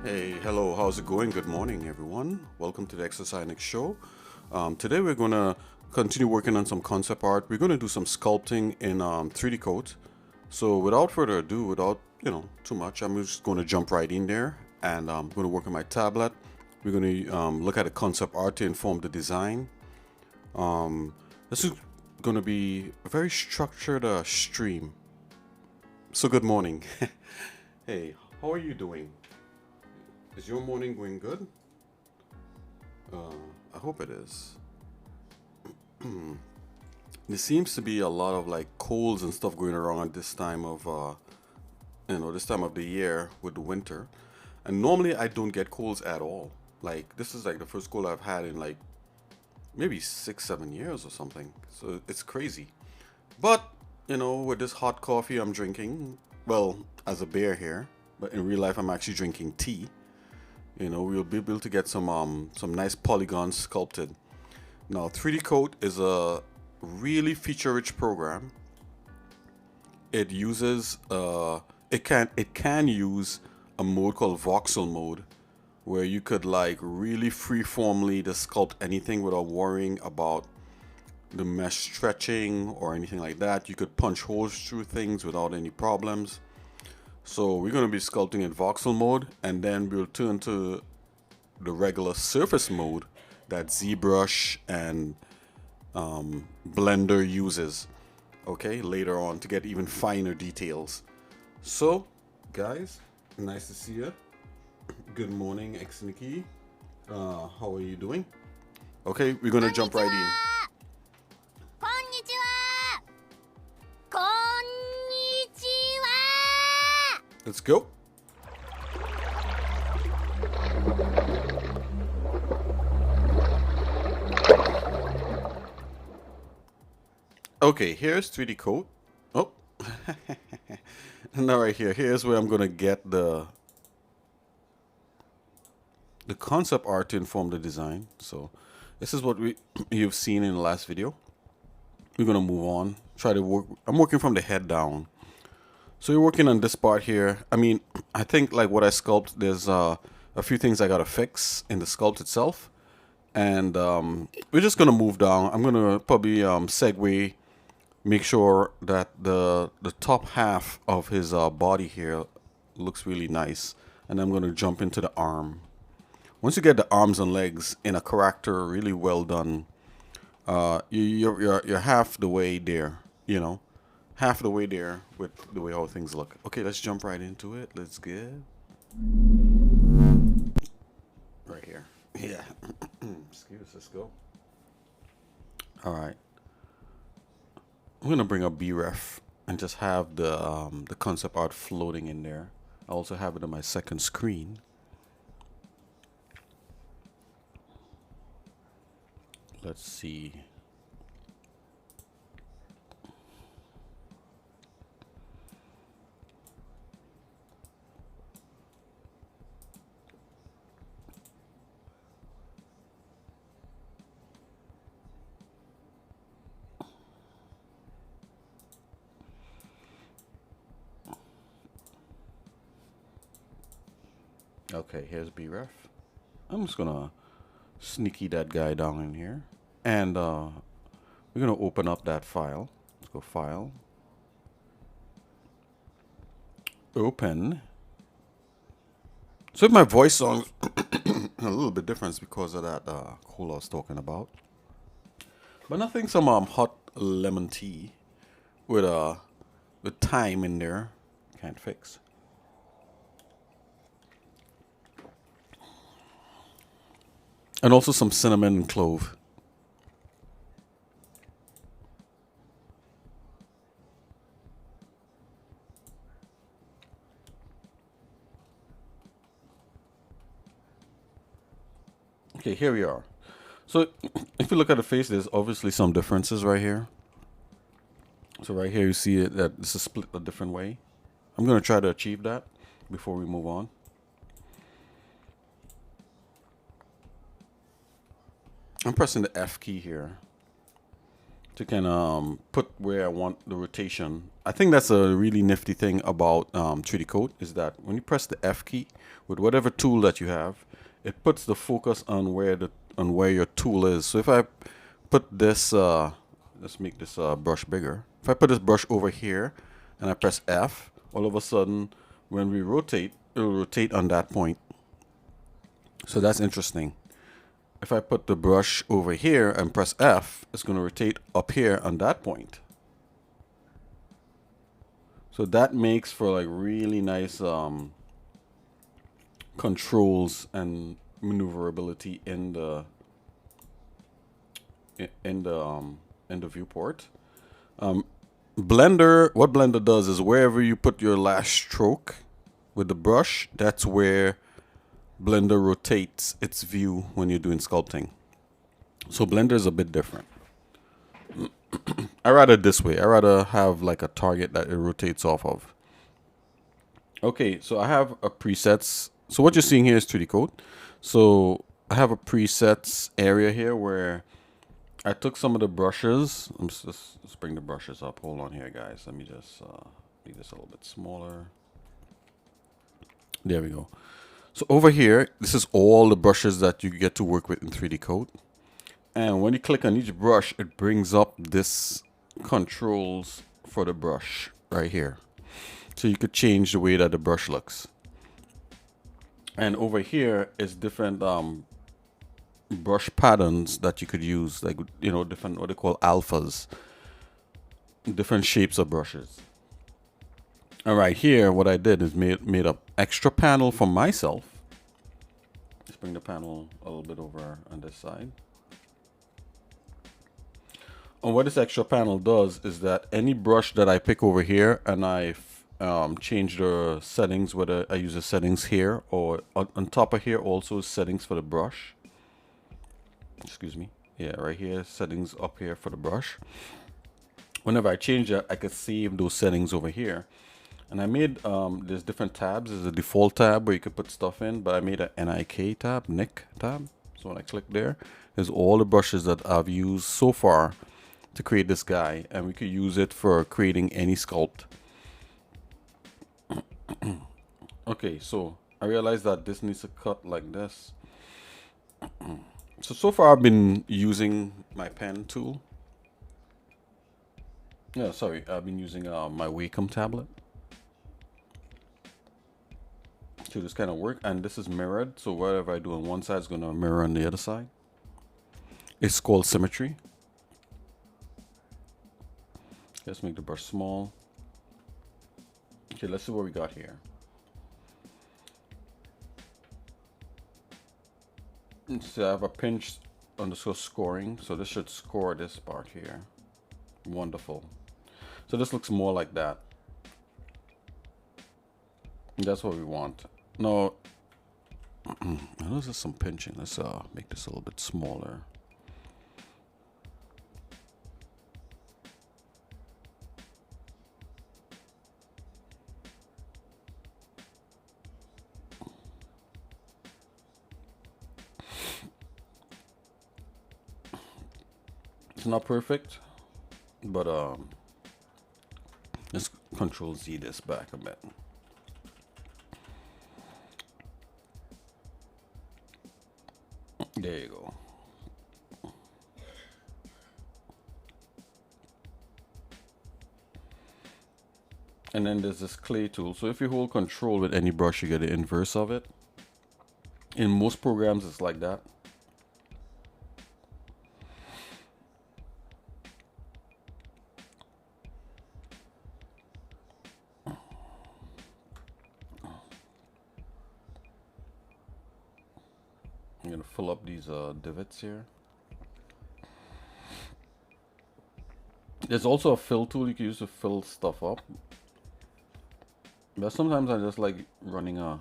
Hey, hello, how's it going? Good morning, everyone. Welcome to the Exercise Show. Today we're going to continue working on some concept art. We're going to do some sculpting in 3D Coat. So without further ado, without, too much, I'm just going to jump right in there and I'm going to work on my tablet. We're going to look at the concept art to inform the design. This is going to be a very structured stream. So good morning. Hey, how are you doing? Is your morning going good? I hope it is. There seems to be a lot of like colds and stuff going around at this time of this time of the year with the winter. And normally I don't get colds at all. Like this is like the first cold I've had in like maybe 6, 7 years or something. So it's crazy. But with this hot coffee I'm drinking, well, as a bear here, but in real life I'm actually drinking tea. We'll be able to get some nice polygons sculpted. Now 3D Coat is a really feature-rich program. It uses it can use a mode called voxel mode, where you could like really freeformly just sculpt anything without worrying about the mesh stretching or anything like that. You could punch holes through things without any problems. So we're going to be sculpting in voxel mode, and then we'll turn to the regular surface mode that ZBrush and Blender uses, okay, later on to get even finer details. So, guys, nice to see you. Good morning, Ex Nikki. How are you doing? Okay, we're going to jump right in. こんにちは。こんにちは。 Let's go. Okay, here's 3D Coat. Oh, now right here. Here's where I'm gonna get the concept art to inform the design. So this is what you've seen in the last video. We're gonna move on. Try to work. I'm working from the head down. So you're working on this part here. I mean, I think like what I sculpt, there's a few things I gotta fix in the sculpt itself, and we're just gonna move down. I'm gonna probably segue, make sure that the top half of his body here looks really nice, and I'm gonna jump into the arm. Once you get the arms and legs in a character really well done, you're half the way there. Half the way there with the way how things look. Okay, let's jump right into it. Let's get right here. Yeah. Excuse. Let's go. All right. I'm gonna bring up BREF and just have the concept art floating in there. I also have it on my second screen. Let's see. Okay, here's BREF. I'm just gonna sneaky that guy down in here, and we're gonna open up that file. Let's go File, Open. So if my voice sounds a little bit different, it's because of that cool I was talking about. But nothing some hot lemon tea with thyme in there can't fix. And also some cinnamon and clove. Okay, here we are. So if you look at the face, there's obviously some differences right here. So right here you see it that this is split a different way. I'm going to try to achieve that before we move on. I'm pressing the F key here. to kind of put where I want the rotation. I think that's a really nifty thing about 3D Coat is that when you press the F key with whatever tool that you have, it puts the focus on where your tool is. So if I put this, let's make this brush bigger. If I put this brush over here and I press F, all of a sudden when we rotate, it'll rotate on that point. So that's interesting. If I put the brush over here and press F, it's going to rotate up here on that point. So that makes for like really nice controls and maneuverability in the viewport. Blender, what Blender does is wherever you put your last stroke with the brush, that's where Blender rotates its view when you're doing sculpting. So Blender is a bit different. I rather this way. I rather have like a target that it rotates off of. Okay, so I have a presets. So what you're seeing here is 3D Coat. So I have a presets area here where I took some of the brushes. Let's bring the brushes up. Hold on here, guys. Let me just make this a little bit smaller. There we go. So over here, this is all the brushes that you get to work with in 3D Coat. And when you click on each brush, it brings up this controls for the brush right here. So you could change the way that the brush looks. And over here is different brush patterns that you could use, like, you know, different, what they call alphas, different shapes of brushes. All right, here what I did is made up extra panel for myself. Let's bring the panel a little bit over on this side. And what this extra panel does is that any brush that I pick over here and I change the settings, whether I use the settings here or on top of here also settings for the brush. Excuse me. Yeah, right here, settings up here for the brush. Whenever I change that, I can save those settings over here. And I made, there's different tabs. There's a default tab where you could put stuff in, but I made an NIK tab, Nick tab. So when I click there, there's all the brushes that I've used so far to create this guy. And we could use it for creating any sculpt. Okay, so I realized that this needs to cut like this. So far I've been using my pen tool. Yeah, sorry, I've been using my Wacom tablet to this kind of work, and this is mirrored, so whatever I do on one side is going to mirror on the other side. It's called symmetry. Let's make the brush small. Okay, let's see what we got here. So I have a pinch underscore scoring, so this should score this part here. Wonderful. So this looks more like that. That's what we want. No, this is some pinching. Let's make this a little bit smaller. It's not perfect, but let's Control Z this back a bit. There you go. And then there's this clay tool. So if you hold control with any brush, you get the inverse of it. In most programs, it's like that. I'm gonna fill up these divots here. There's also a fill tool you can use to fill stuff up. But sometimes I just like running a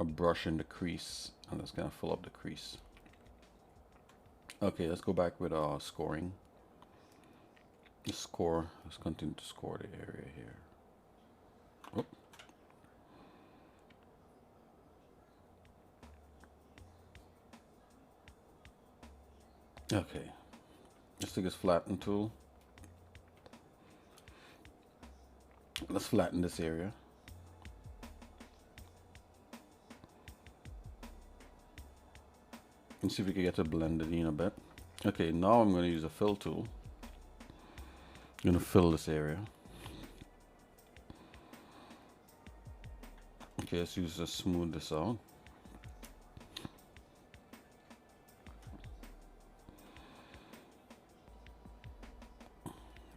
brush in the crease and just gonna fill up the crease. Okay, let's go back with scoring. Let's continue to score the area here. Oh. Okay. Let's take this flatten tool. Let's flatten this area. And see if we can get it blended in a bit. Okay, now I'm going to use a fill tool. I'm going to fill this area. Okay, let's use to smooth this out.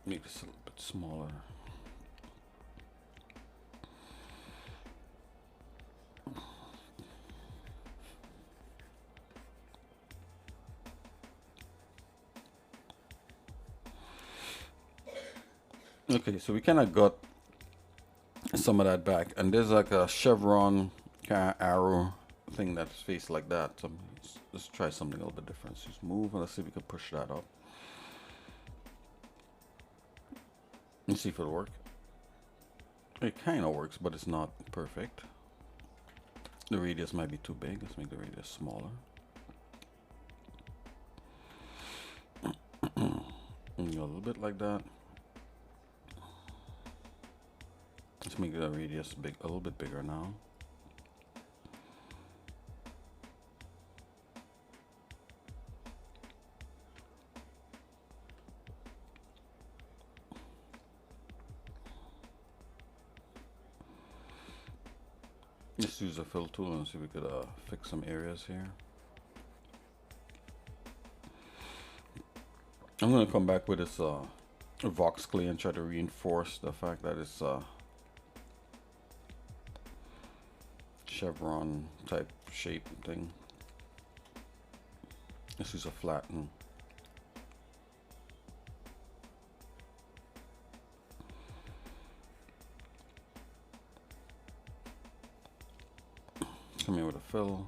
Make this a little bit smaller. Okay, so we kind of got some of that back, and there's like a chevron kind of arrow thing that's faced like that. So let's try something a little bit different. So just move and let's see if we can push that up. Let's see if it'll work. It kind of works, but it's not perfect. The radius might be too big. Let's make the radius smaller. A little bit like that. Let's make the radius big, a little bit bigger now. Let's use a fill tool and see if we could fix some areas here. I'm going to come back with this Vox clay and try to reinforce the fact that it's chevron type shape thing. Let's use a flatten. Come here with a fill.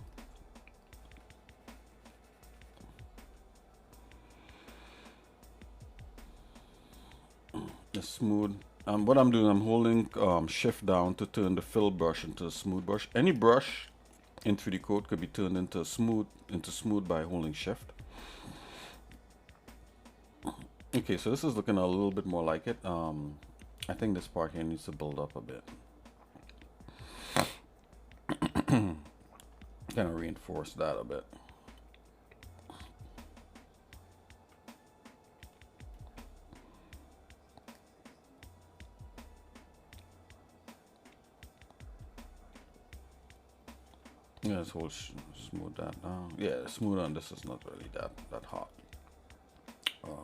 Just smooth. What I'm doing, I'm holding shift down to turn the fill brush into a smooth brush. Any brush in 3D Code could be turned into smooth by holding shift. Okay, so this is looking a little bit more like it. I think this part here needs to build up a bit. Kind of reinforce that a bit. Yeah, let's hold smooth that down. Yeah, smooth on this is not really that hot.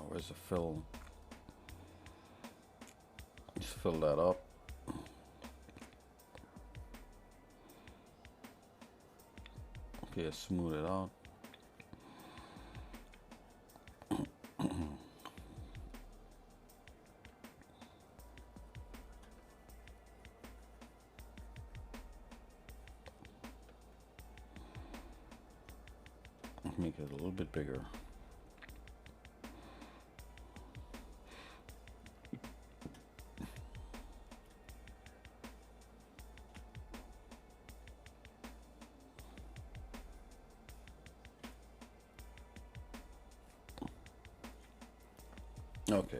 Where's the fill? Just fill that up. Okay, smooth it out. Make it a little bit bigger. Okay.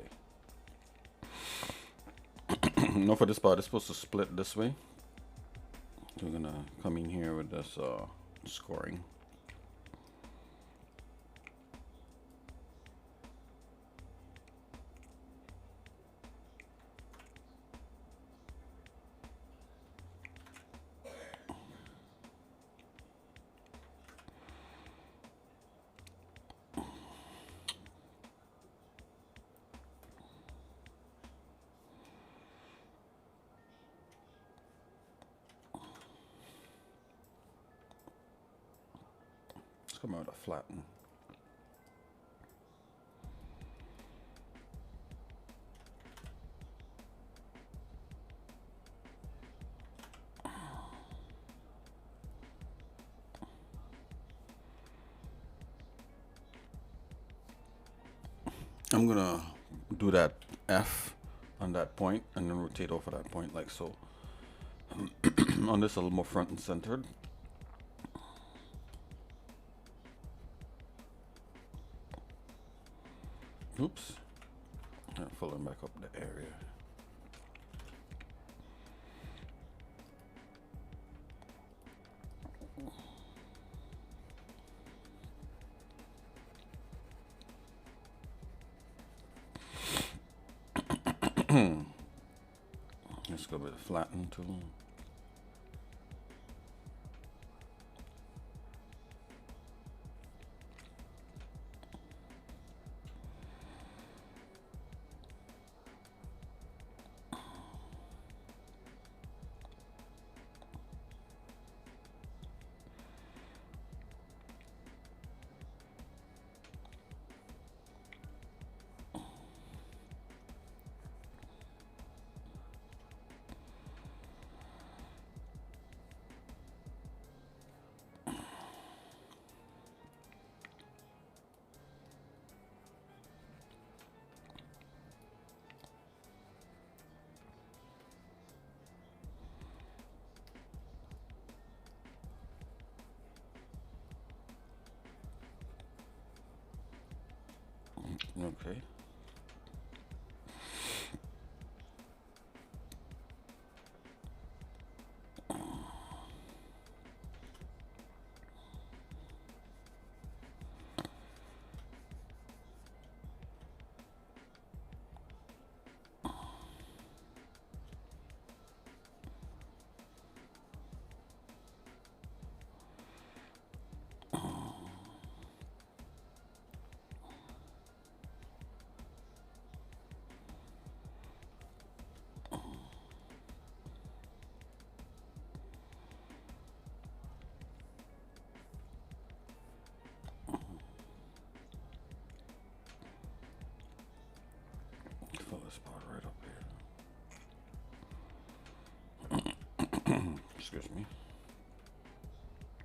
Now for this part, it's supposed to split this way. So we're gonna come in here with this scoring. Let's come out of flatten. I'm gonna do that F on that point and then rotate over that point like so. On this a little more front and centered. Oops. I'm filling back up the area. Let's go with the flatten tool. Okay. Fill this part right up here. Excuse me.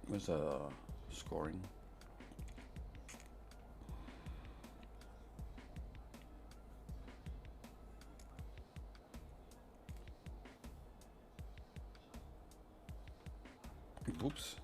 Where's scoring? Oops.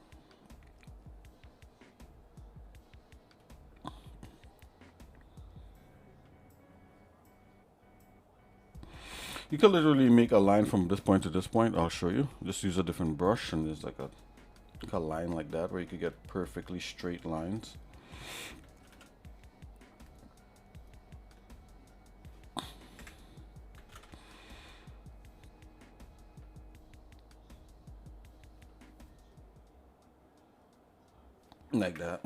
You can literally make a line from this point to this point. I'll show you. Just use a different brush, and there's like a line like that where you could get perfectly straight lines. Like that.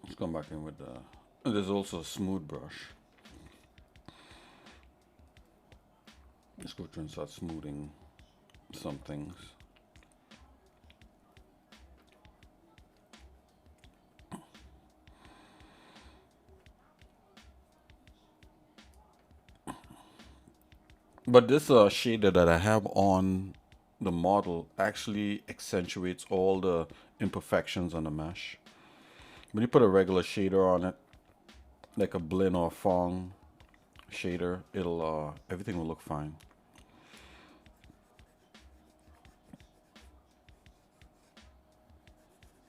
Let's come back in with the... There's also a smooth brush. Let's go through and start smoothing some things. But this shader that I have on the model actually accentuates all the imperfections on the mesh. When you put a regular shader on it, like a Blinn or Phong shader, it'll everything will look fine.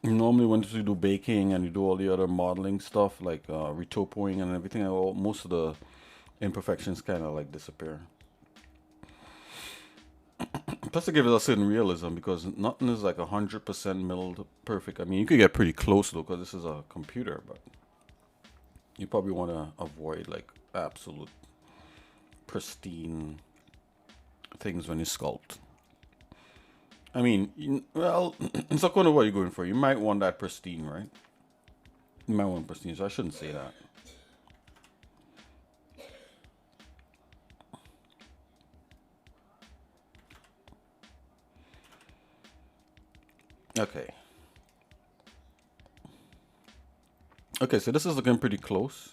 Normally, when you do baking and you do all the other modeling stuff like retopoing and everything, most of the imperfections kind of like disappear. Plus, to give it a certain realism, because nothing is like 100% milled perfect. I mean, you could get pretty close though, because this is a computer, but you probably want to avoid like absolute pristine things when you sculpt. I mean, well, it's not kind of what you're going for. You might want that pristine, right? You might want pristine, so I shouldn't say that. Okay. Okay, so this is looking pretty close.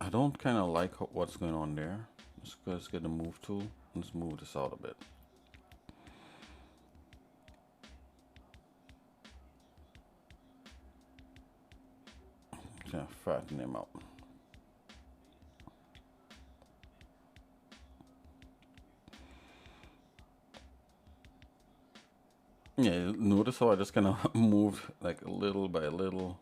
I don't kind of like what's going on there. Let's get the move tool. Let's move this out a bit. Kind of fatten him up. Yeah, notice how I just kind of move like little by little.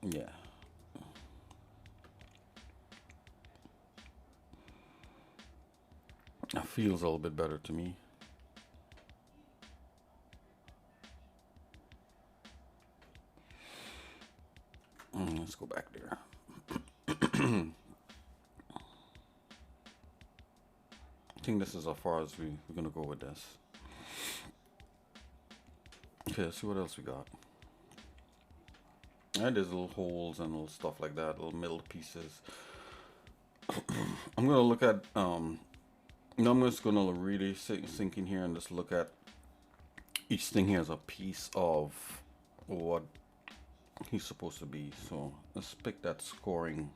Yeah. It feels a little bit better to me. Let's go back there. I think this is as far as we're gonna go with this. Okay, let's see what else we got. And there's little holes and little stuff like that, little middle pieces. I'm gonna look at now I'm just gonna really sink in here and just look at each thing here as a piece of what he's supposed to be. So let's pick that scoring.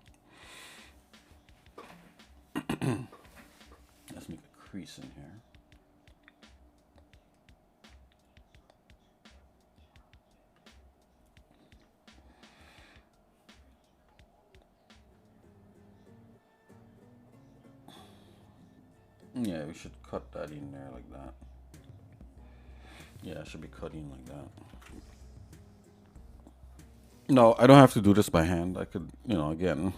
Let's make a crease in here. Yeah, we should cut that in there like that. Yeah, it should be cut in like that. No, I don't have to do this by hand. I could, you know, again,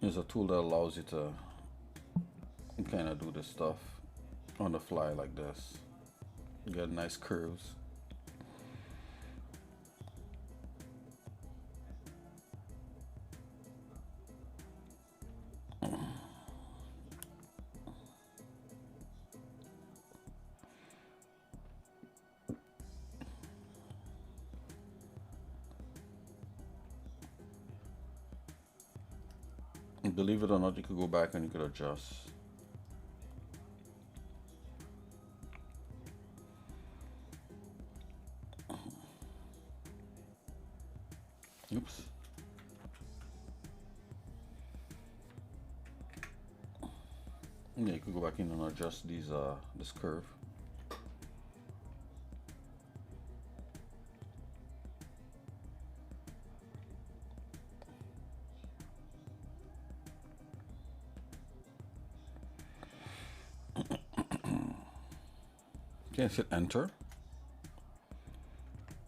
there's a tool that allows you to kind of do this stuff on the fly like this. You get nice curves. Believe it or not, you could go back and you could adjust. Oops. Yeah, you could go back in and adjust these this curve. Okay, hit enter.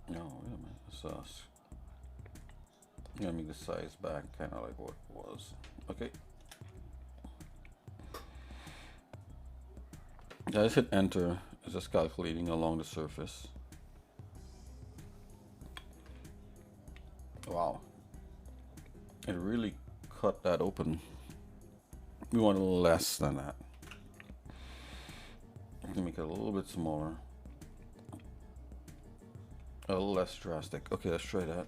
No, wait a minute. Let's yeah, make the size back kind of like what it was. Okay. Yeah, just hit enter. It's just calculating along the surface. Wow. It really cut that open. We want a little less than that. I'm gonna make it a little bit smaller. A little less drastic. Okay, let's try that.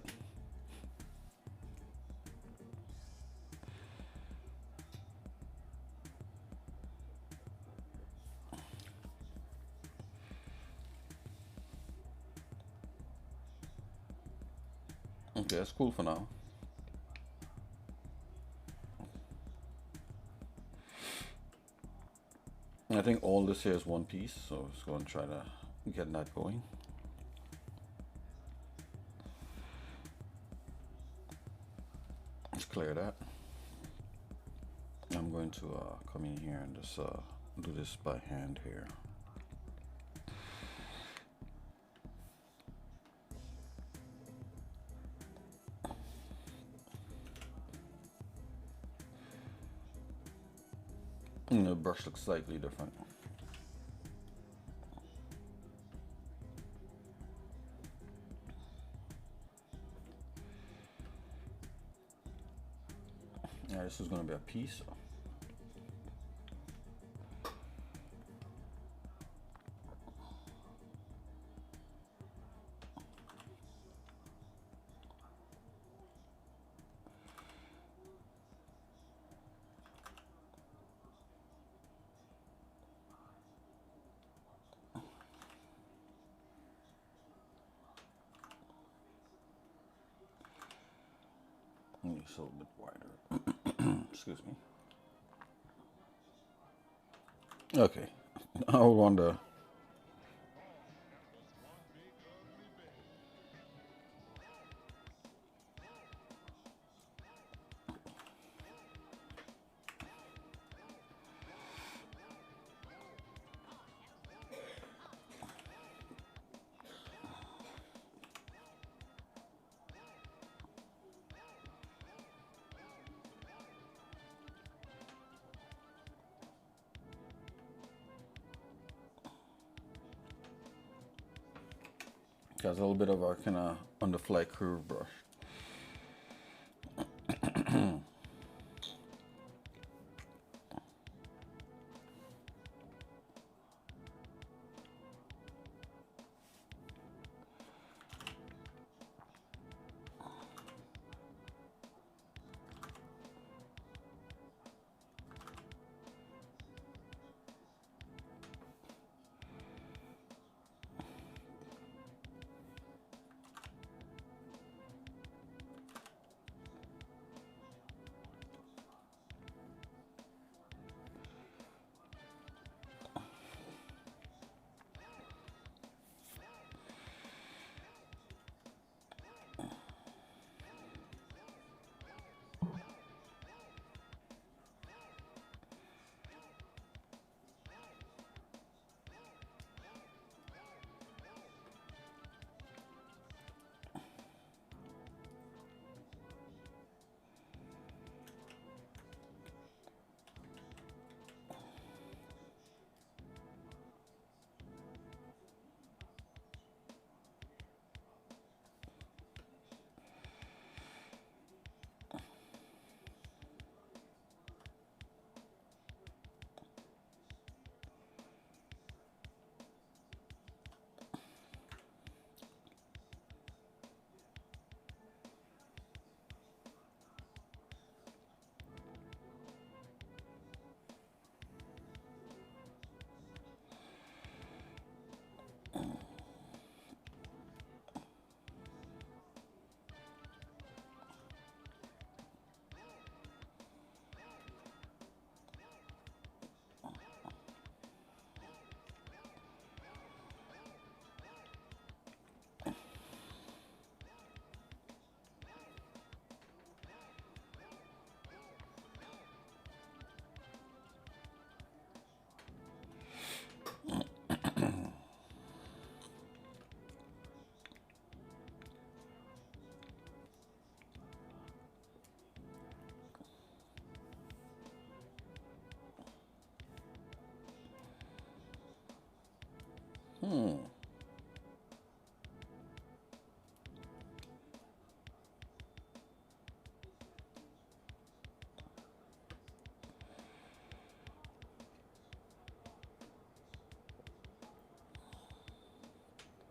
Okay, that's cool for now. I think all this here is one piece, so I'm just going to try to get that going. Let's clear that. I'm going to come in here and just do this by hand here. The brush looks slightly different. Yeah, this is going to be a piece. this a little bit wider. Excuse me. Okay. I wonder. Has a little bit of a kind of underfly curve brush.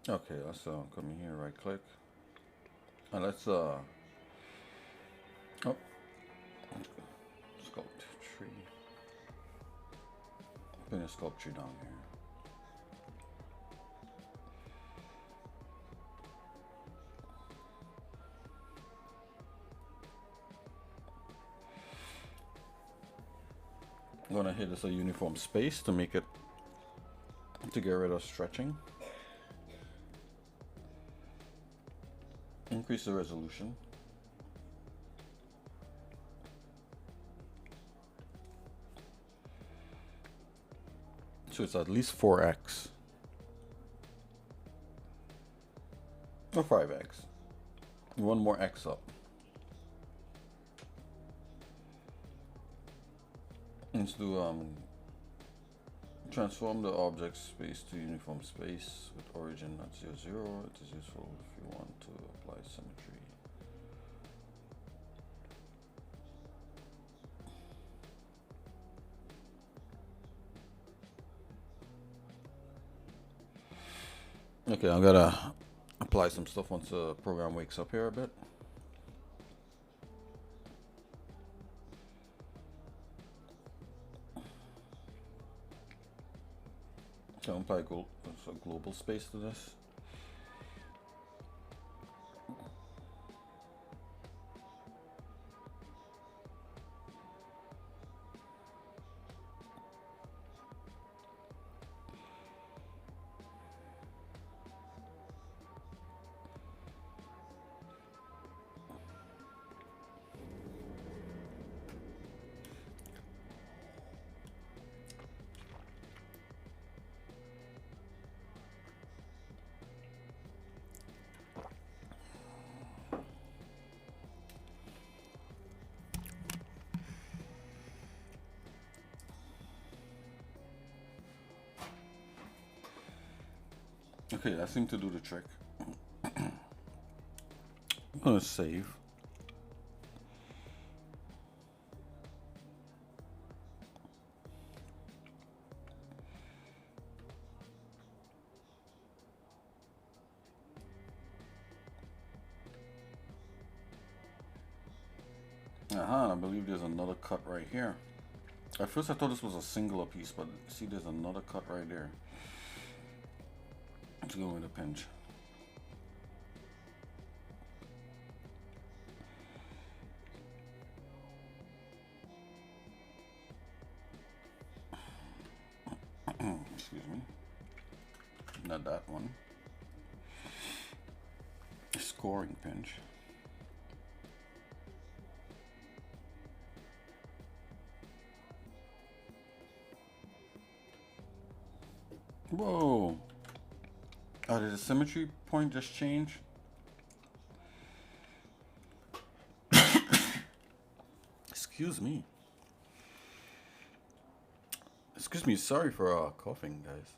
Okay, let's come in here, right click, and let's oh, sculpt tree. Bring a sculpt tree down here. I'm gonna hit this a uniform space to make it, to get rid of stretching. Increase the resolution. So it's at least 4x. Or 5x. One more x up. Let's do transform the object space to uniform space with origin at 0, 0. It is useful if you want to apply symmetry. Okay, I'm gonna apply some stuff once the program wakes up here a bit. So I'm apply a global space to this. Okay, that seemed to do the trick. I'm gonna save. I believe there's another cut right here. At first I thought this was a singular piece, but see there's another cut right there. Let's go with a pinch. Excuse me. Not that one. Scoring pinch. Whoa. Oh, did the symmetry point just change? Excuse me. Excuse me, sorry for coughing, guys.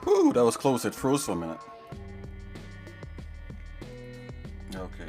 Whew, that was close. It froze for a minute. Okay.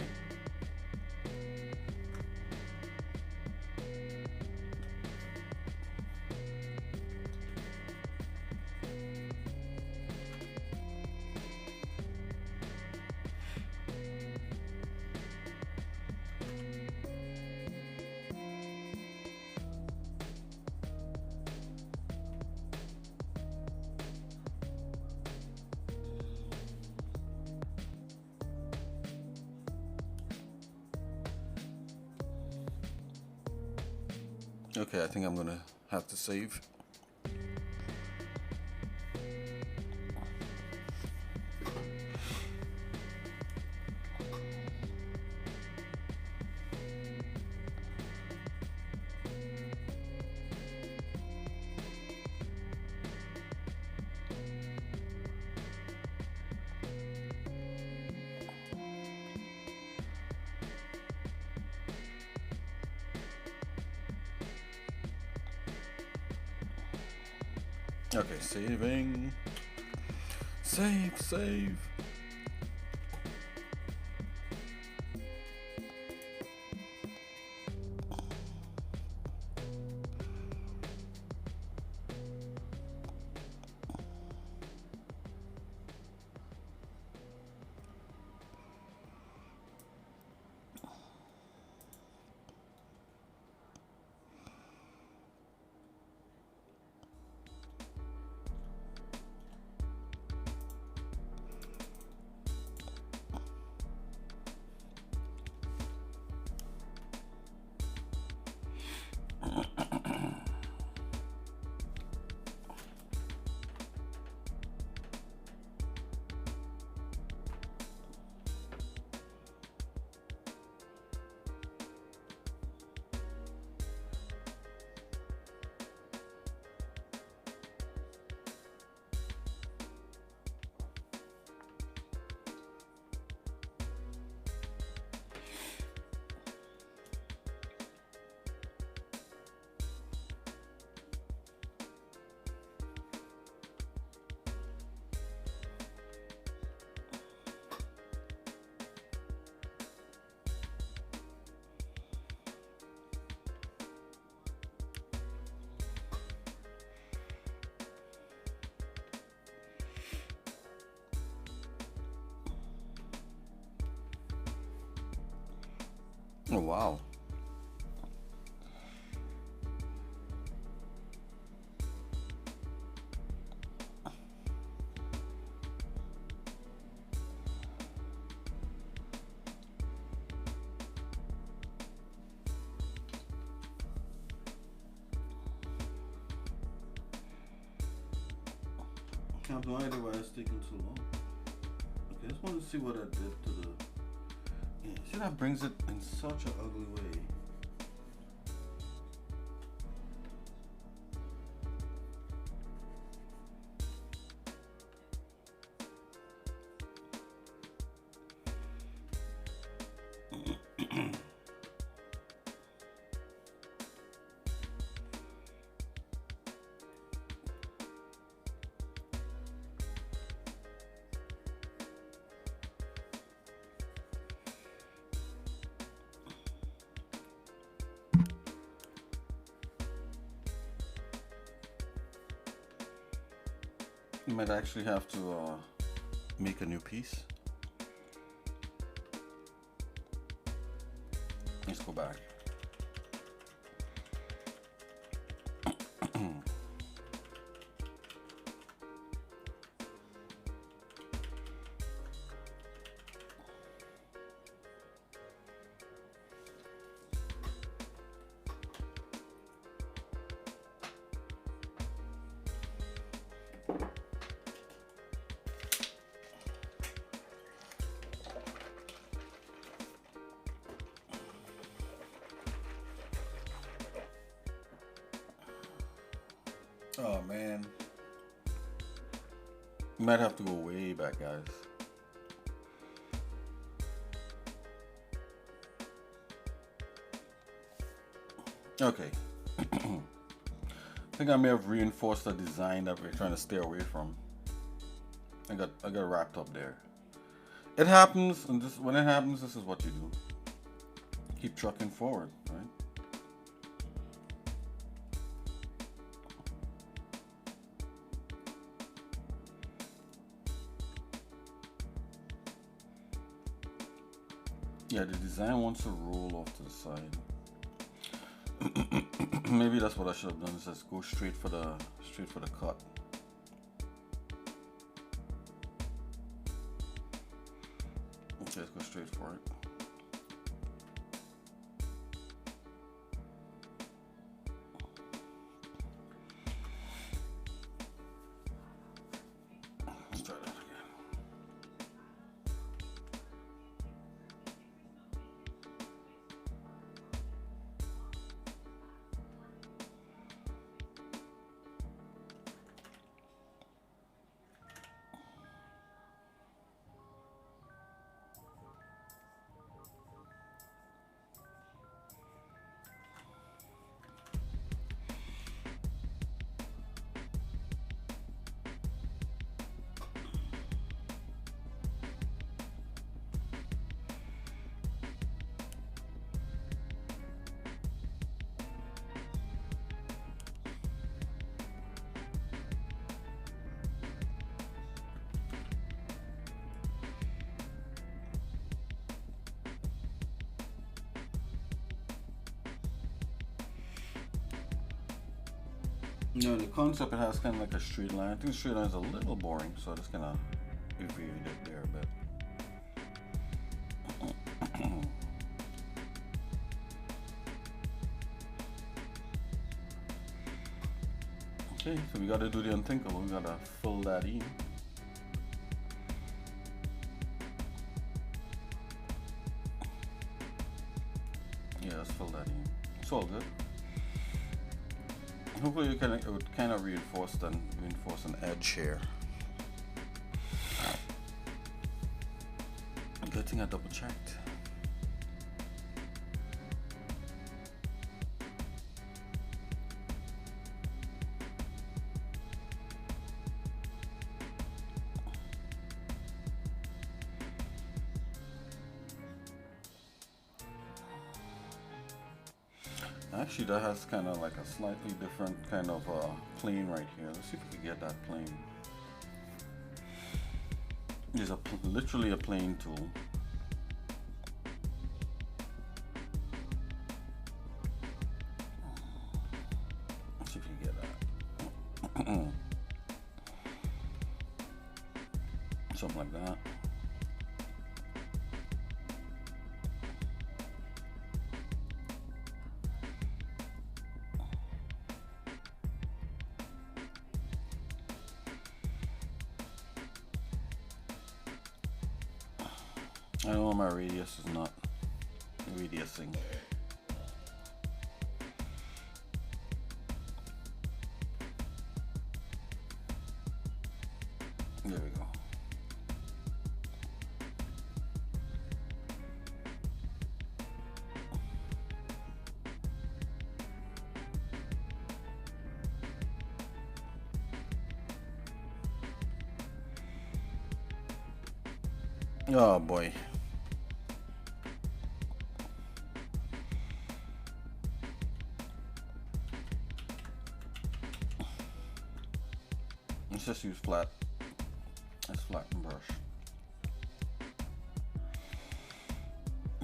Okay, I think I'm gonna have to save. Okay, saving. Save. Oh wow. I have no idea why it's taking so long. Okay, I just want to see what I did to the. Yeah, see, that brings it in such an ugly way. You might actually have to make a new piece. Let's go back. Oh man. You might have to go way back, guys. Okay. I think I may have reinforced the design that we're trying to stay away from. I got wrapped up there. It happens, and this when it happens, this is what you do. Keep trucking forward, right? Yeah, the design wants to roll off to the side. Maybe that's what I should have done. Is just go straight for the cut. Okay, let's go straight for it. Let's try that again. No, the concept it has kind of like a straight line. I think the straight line is a little boring, so I just kind of reviewed it there a bit. Okay, so we gotta do the unthinkable. We gotta fill that in. Yeah, let's fill that in. It's all good. Hopefully it would kind of reinforce an edge here. Good thing I double checked. Actually, that has kind of like a slightly different kind of plane right here. Let's see if we can get that plane. There's literally a plane tool. Let's see if we can get that. Something like that. I know my radius is not radiusing. There we go. Oh boy. Let's just use flat. Let's flatten brush.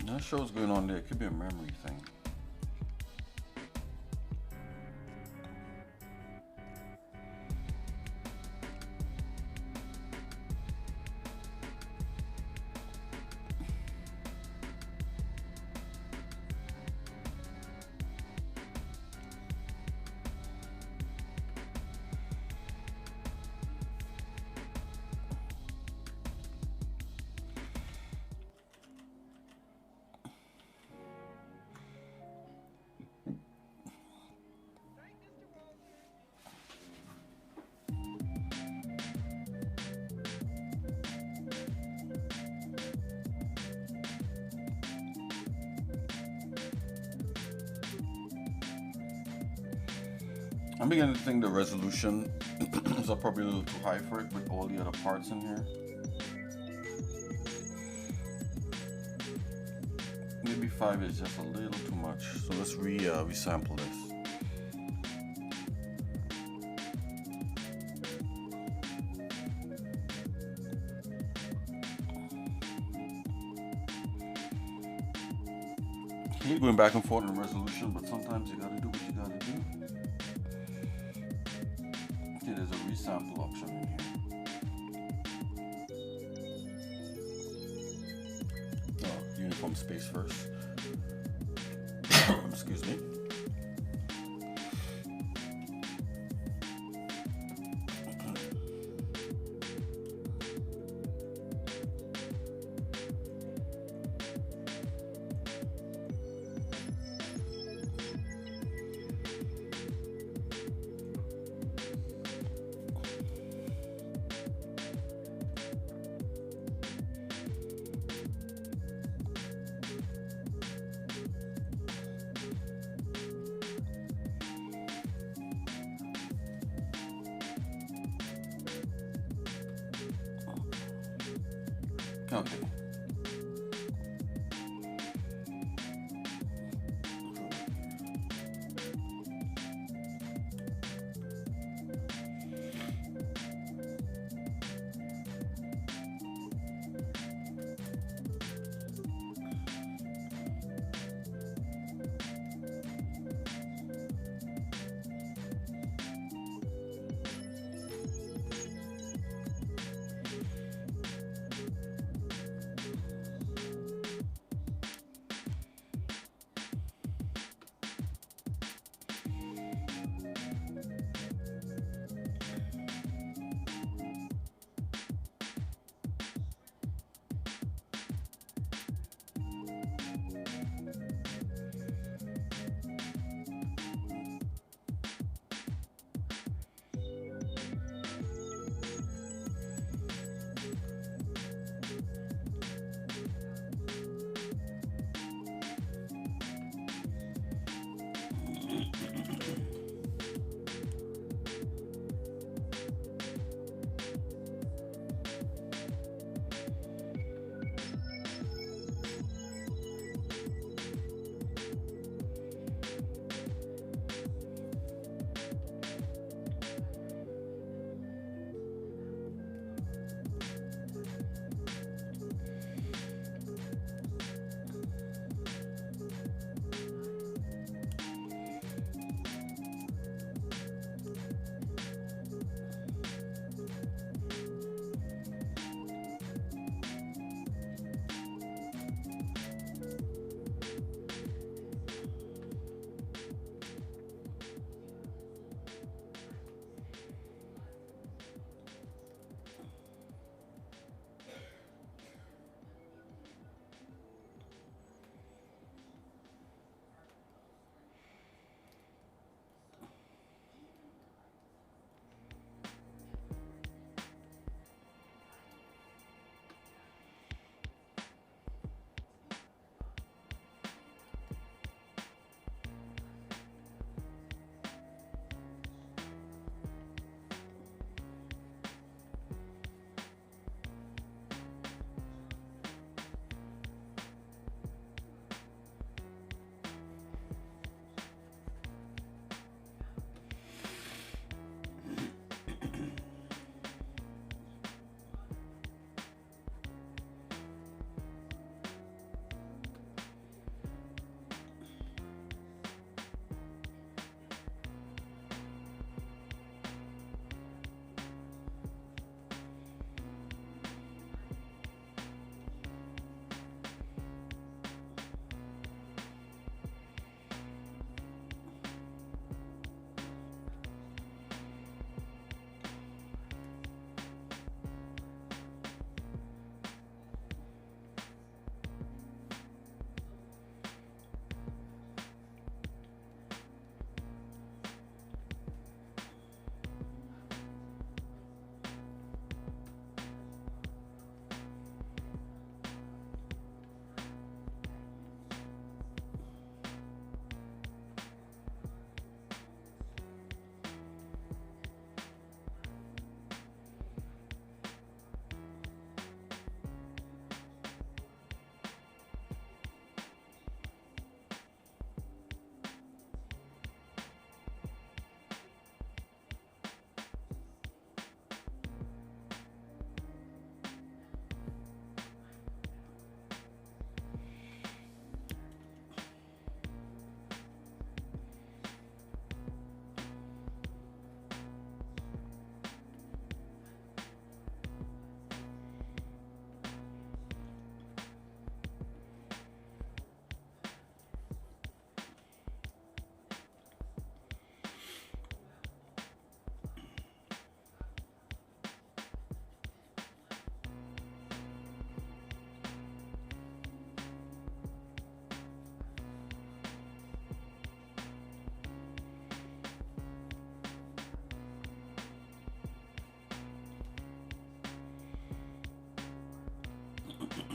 Not sure what's going on there. It could be a memory thing. I'm beginning to think the resolution is probably a little too high for it with all the other parts in here. Maybe 5 is just a little too much. So let's resample this. I hate going back and forth on resolution, but sometimes you gotta do what you gotta do. Okay, there's a resample option in here. Oh, uniform space first. Excuse me. Okay.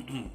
Okay.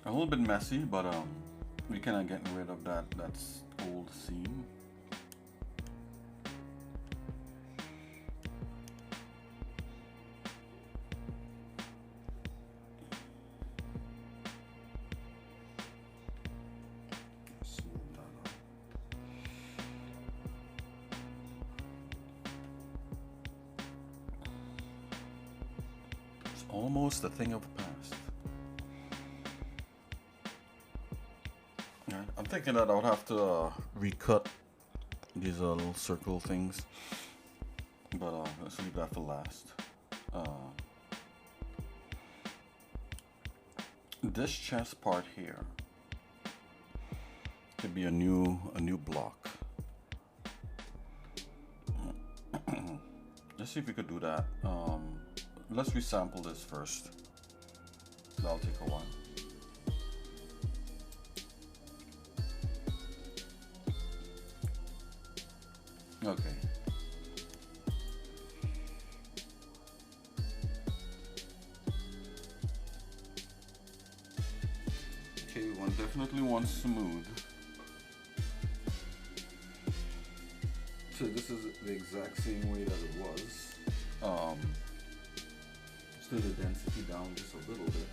A little bit messy, but we kind of getting rid of that old seam. Smooth that out. It's almost a thing of the past. Yeah, I'm thinking that I would have to recut these little circle things, but let's leave that for last. This chest part here could be a new block. Let's see if we could do that. Let's resample this first. That'll take a while. Okay. Okay, one definitely wants smooth. So this is the exact same way that it was. Slow the density down just a little bit.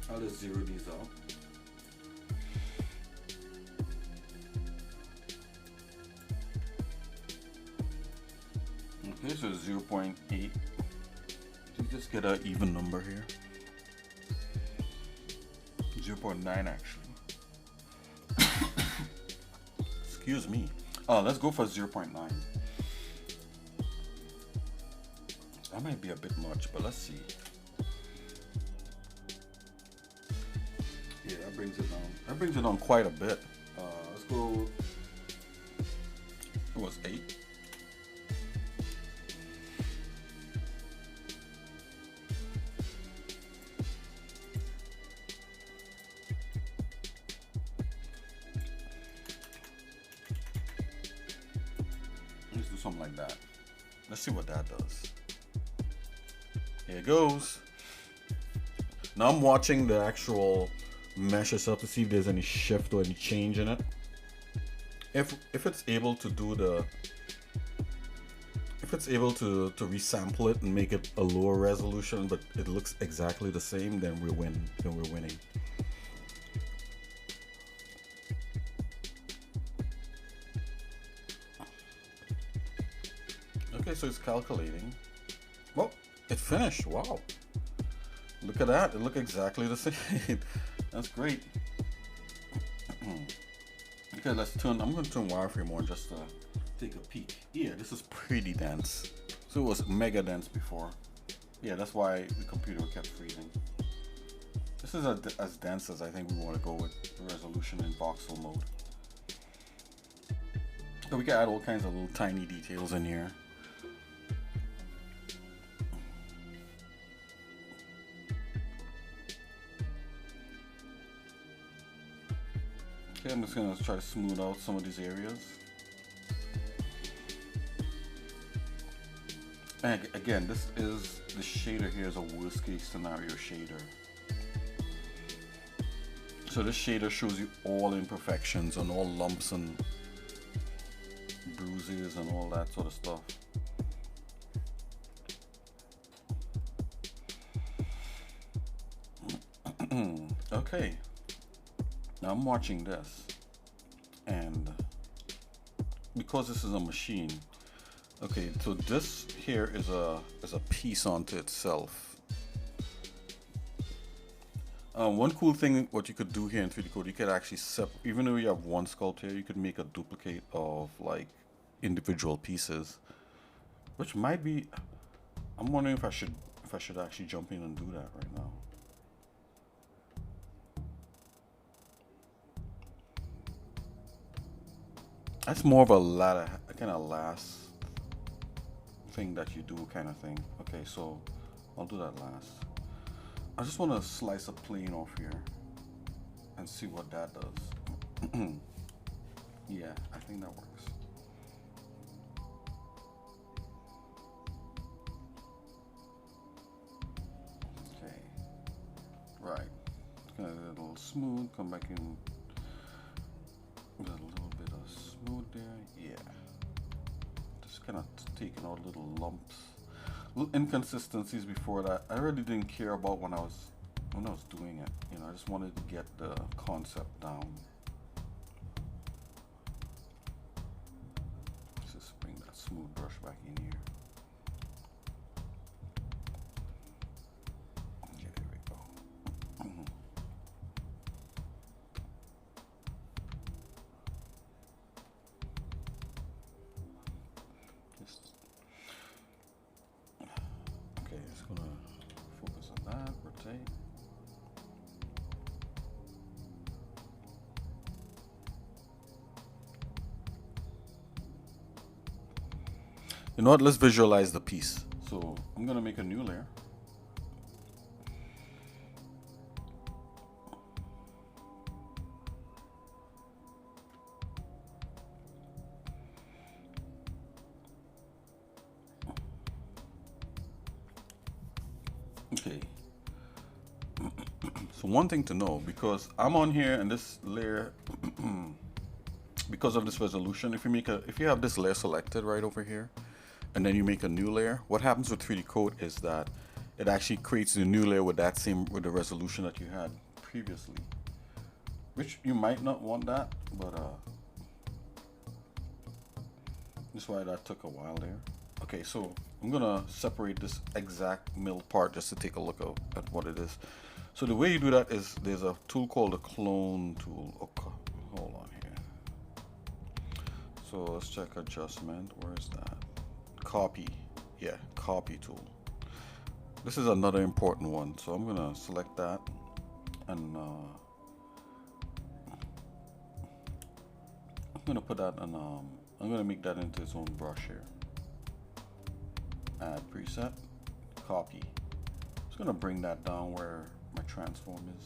I'll just zero these out. Okay, so 0.8. You just get an even number here. 0.9 actually. Excuse me. Let's go for 0.9. That might be a bit much, but let's see. Yeah, that brings it down. That brings it down quite a bit. Let's go. It was 8. Let's do something like that. Let's see what that does. Here it goes. Now I'm watching the actual mesh itself to see if there's any shift or any change in it. If it's able to do the, if it's able to resample it and make it a lower resolution, but it looks exactly the same, then we win. Then we're winning. Okay, so it's calculating. Well, it finished. Wow. Look at that. It looked exactly the same. That's great. Okay, let's turn. I'm going to turn wireframe on just to take a peek. Yeah, this is pretty dense. So it was mega dense before. Yeah, that's why the computer kept freezing. This is as dense as I think we want to go with the resolution in voxel mode. So we can add all kinds of little tiny details in here. Okay, I'm just gonna try to smooth out some of these areas. And again, this shader here is a worst case scenario shader. So this shader shows you all imperfections and all lumps and bruises and all that sort of stuff. Okay. Now I'm watching this, and because this is a machine, okay, so this here is a piece unto itself. One cool thing, what you could do here in 3D Code, you could actually even though you have one sculpt here, you could make a duplicate of like individual pieces, which might be. I'm wondering if I should actually jump in and do that right now. That's more of a kind of last thing that you do kind of thing. Okay, so I'll do that last. I just want to slice a plane off here and see what that does. Yeah, I think that works. Okay, right. Get a little smooth, come back in with a little bit of smooth there. Yeah. Just kind of taking out little lumps, little inconsistencies before that. I really didn't care about when I was doing it. You know, I just wanted to get the concept down. Let's just bring that smooth brush back in here. Okay, there we go. Okay, it's gonna focus on that, rotate. You know what? Let's visualize the piece. So I'm gonna make a new layer. Okay. So one thing to know, because I'm on here and this layer, because of this resolution, if you have this layer selected right over here, and then you make a new layer, what happens with 3D Code is that it actually creates a new layer with with the resolution that you had previously, which you might not want that, but that's why that took a while there. Okay, so I'm gonna separate this exact middle part just to take a look at what it is. So the way you do that is there's a tool called the clone tool. Okay, hold on here. So let's check adjustment. Where is that? Copy. Yeah, copy tool. This is another important one. So I'm gonna select that and I'm gonna put that on. I'm gonna make that into its own brush here. Add preset, copy. Just gonna bring that down where my transform is.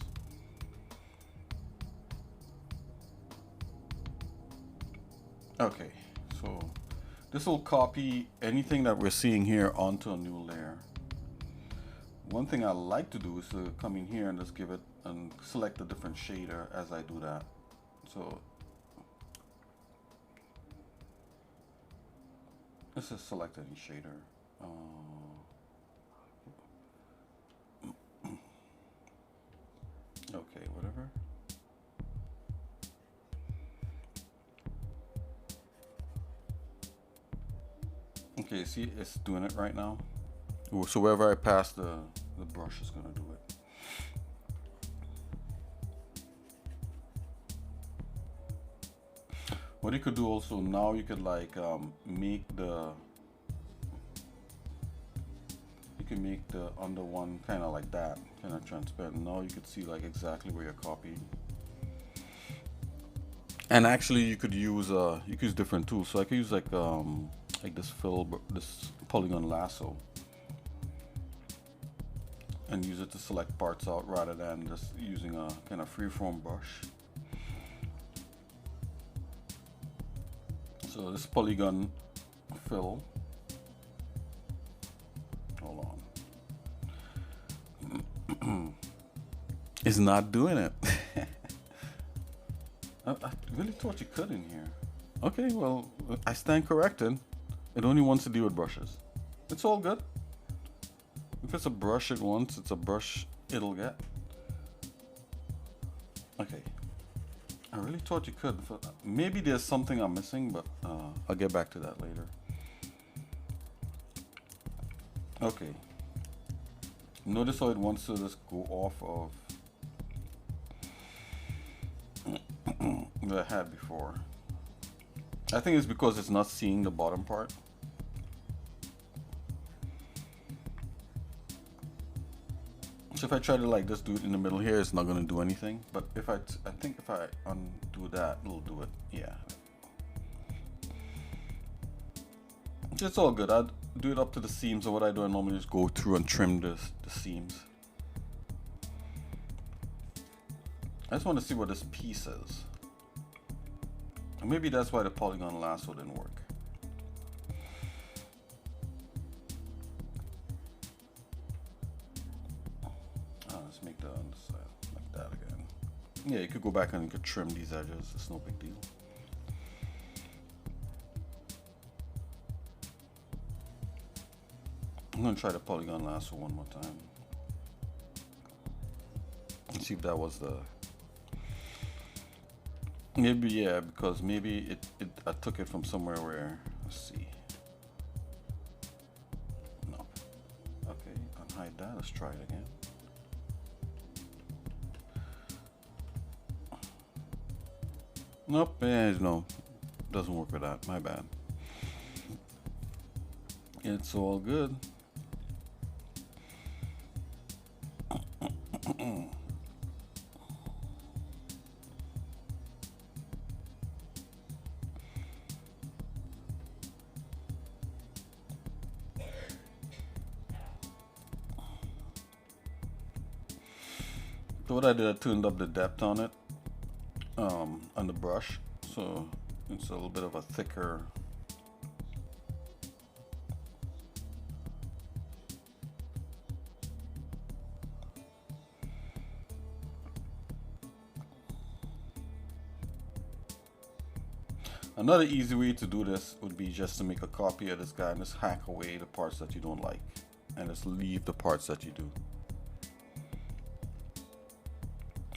Okay, so this will copy anything that we're seeing here onto a new layer. One thing I like to do is to come in here and just give it and select a different shader as I do that. So let's just select any shader. Okay, whatever. Okay, see, it's doing it right now. So wherever I pass, the brush is gonna do it. What you could do also now, you could like make the under one kind of like that, kind of transparent. Now you could see like exactly where you're copying. And actually, you could use different tools. So I could use like this this polygon lasso, and use it to select parts out rather than just using a kind of freeform brush. So this polygon fill. Hold on. Is not doing it. I really thought you could in here. Okay, well, I stand corrected. It only wants to deal with brushes. It's all good. If it's a brush it wants, it's a brush it'll get. Okay. I really thought you could. Maybe there's something I'm missing, but I'll get back to that later. Okay. Notice how it wants to just go off of that I had before. I think it's because it's not seeing the bottom part. So if I try to like just do it in the middle here, it's not going to do anything. But if I think if I undo that, it'll do it. Yeah. It's all good. I'd do it up to the seams. So what I do, I normally just go through and trim the seams. I just want to see what this piece is. And maybe that's why the polygon lasso didn't work. Let's make the underside like that again. Yeah, you could go back and you could trim these edges. It's no big deal. I'm gonna try the polygon lasso one more time. Let's see if that was the. Maybe, yeah, because maybe I took it from somewhere where, let's see. No. Okay, unhide that. Let's try it again. Nope, yeah, no. Doesn't work with that. My bad. It's all good. So what I did, I tuned up the depth on it, on the brush, so it's a little bit of a thicker. Another easy way to do this would be just to make a copy of this guy and just hack away the parts that you don't like, and just leave the parts that you do.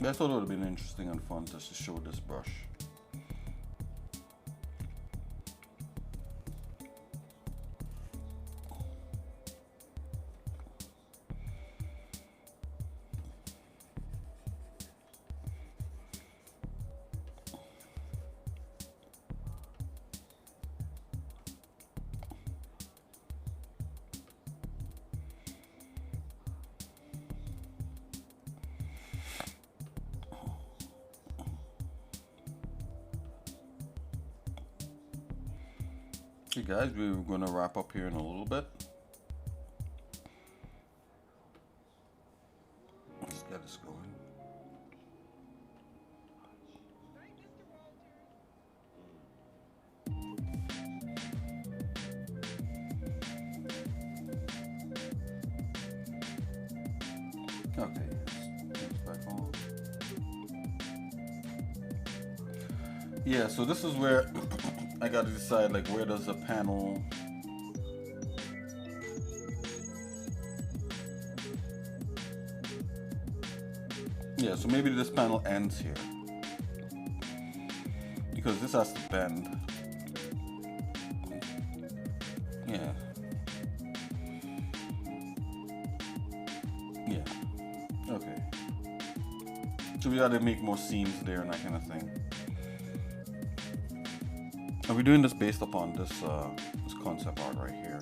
I thought it would have been interesting and fun just to show this brush. Okay guys, we're going to wrap up here in a little bit. Let's get this going. Okay, let's back on. Yeah, so this is where I got to decide, like, where does the panel so maybe this panel ends here because this has to bend. Yeah, okay, so we got to make more seams there and that kind of thing. And we're doing this based upon this this concept art right here.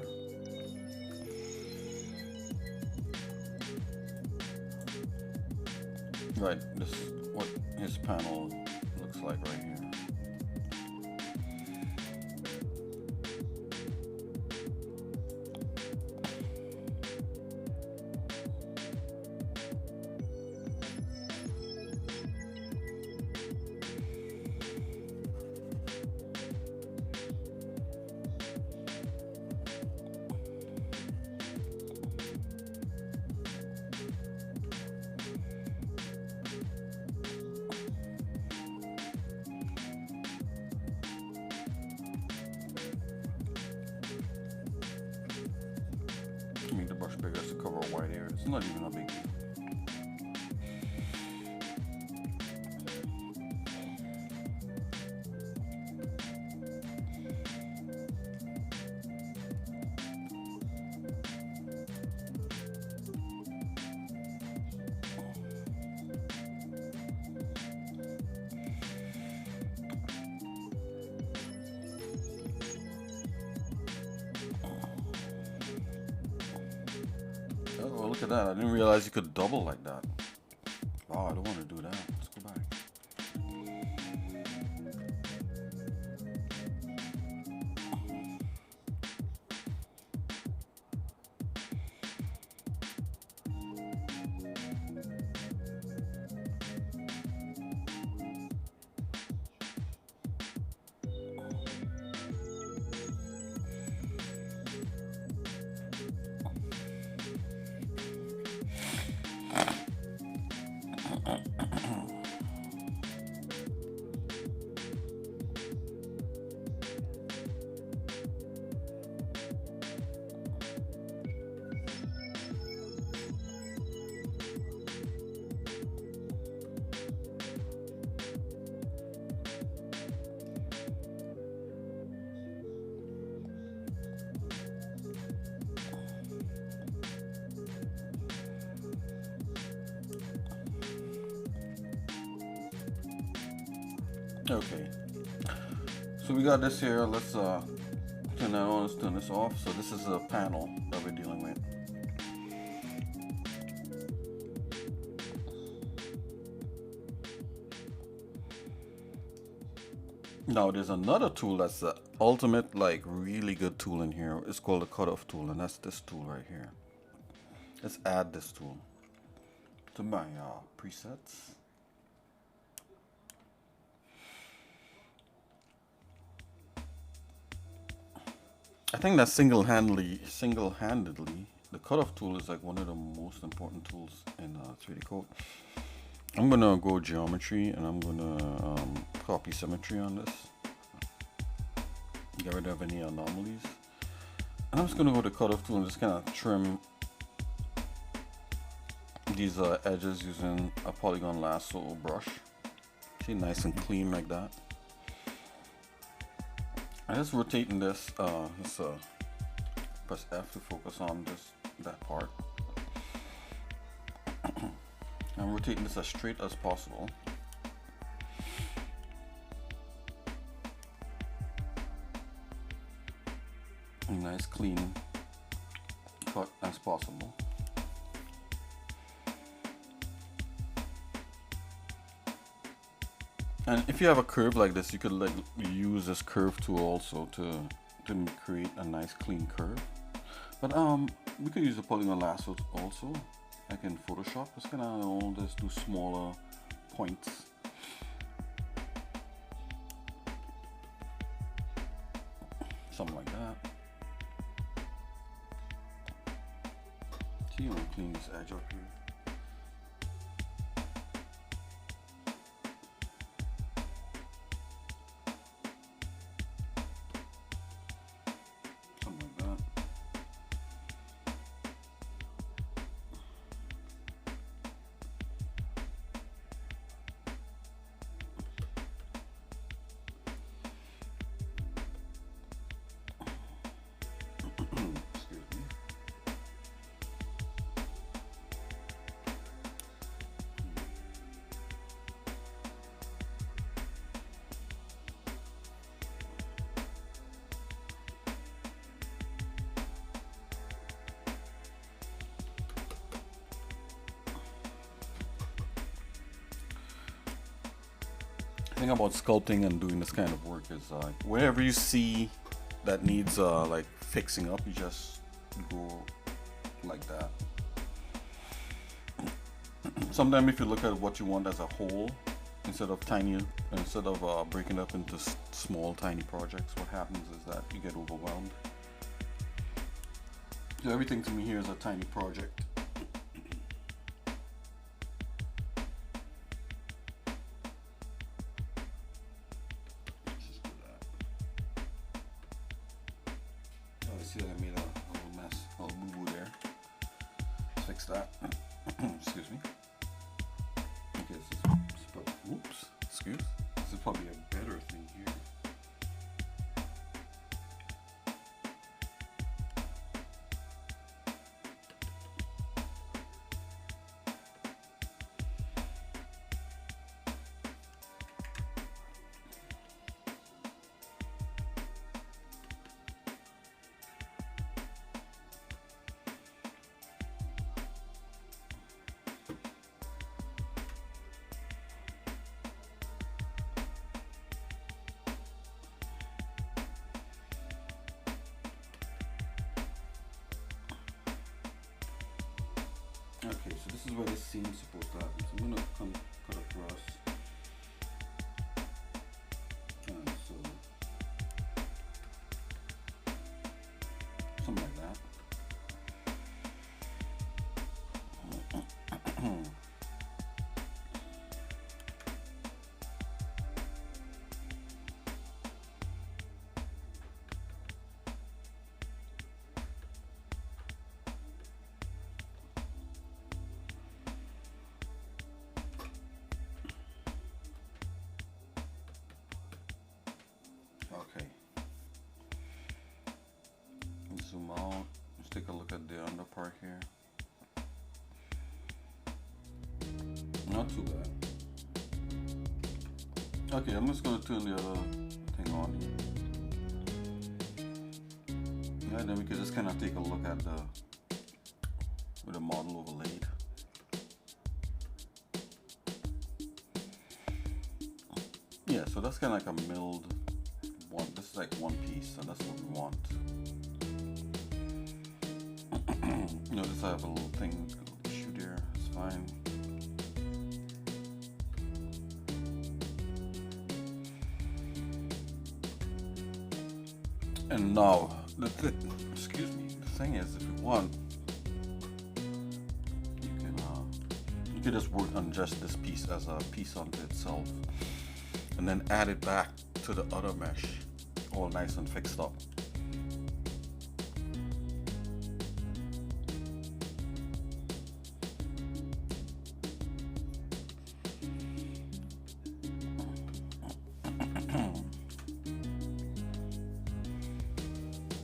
Right, this is what his panel looks like right here. Make the brush bigger to cover a wide area. It's not even a big deal. Look at that. I didn't realize you could double like that. Wow, I don't want to do that. Let's go back. Okay, so we got this here. Let's turn that on. Let's turn this off. So this is a panel that we're dealing with. Now there's another tool that's the ultimate, like, really good tool in here. It's called the cutoff tool, and that's this tool right here. Let's add this tool to my presets. I think that single-handedly, the cutoff tool is like one of the most important tools in 3D Coat. I'm gonna go geometry, and I'm gonna copy symmetry on this. Get rid of any anomalies. And I'm just gonna go to cutoff tool and just kind of trim these edges using a polygon lasso brush. See, nice and clean like that. I'm just rotating this. Press F to focus on that part. I'm rotating this as straight as possible. A nice clean cut as possible. And if you have a curve like this, you could like use this curve tool also to create a nice clean curve. But we could use the polygon lasso also, like in Photoshop. Just gonna just do smaller points. Something like that. See, I'm gonna clean this edge up here. Thing about sculpting and doing this kind of work is wherever you see that needs like fixing up, you just go like that. Sometimes if you look at what you want as a whole, instead of breaking up into small tiny projects, what happens is that you get overwhelmed. So everything to me here is a tiny project. See that I made a little mess, a little boo-boo there. Let's fix that. Excuse me. Okay, this is probably a better thing here. Okay, so this is where the seam's supposed to happen. So I'm gonna come cut across. So something like that. Okay. Zoom out. Let's take a look at the under part here. Not too bad. Okay, I'm just gonna turn the other thing on here. Yeah, then we could just kind of take a look at with the model overlaid. Yeah, so that's kind of like a milled one. This is like one piece, and that's what we want. Notice I have a little thing, a little issue there. It's fine. And now, excuse me. The thing is, if you want, you can just work on just this piece as a piece unto itself, and then add it back to the other mesh, all nice and fixed up.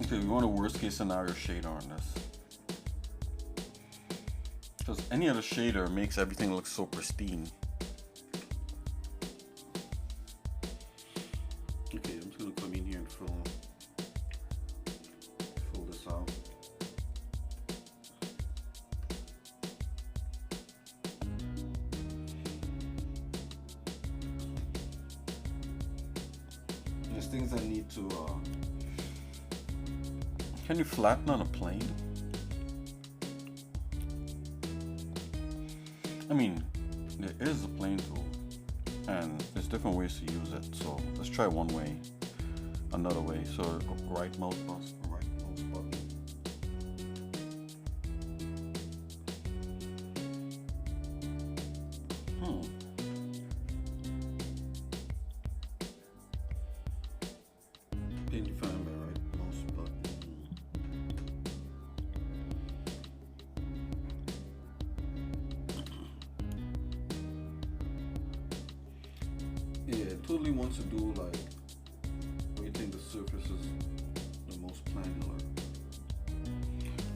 Okay, we want a worst case scenario shader on this, because any other shader makes everything look so pristine. Okay, I'm just gonna come in here and fill this out. There's things I need to. Can you flatten on a plane? I mean, there is a plane tool, and there's different ways to use it. So let's try one way, another way. So right mouse button. Can you find my right mouse button? Yeah, it totally wants to do like where you think the surface is the most planar.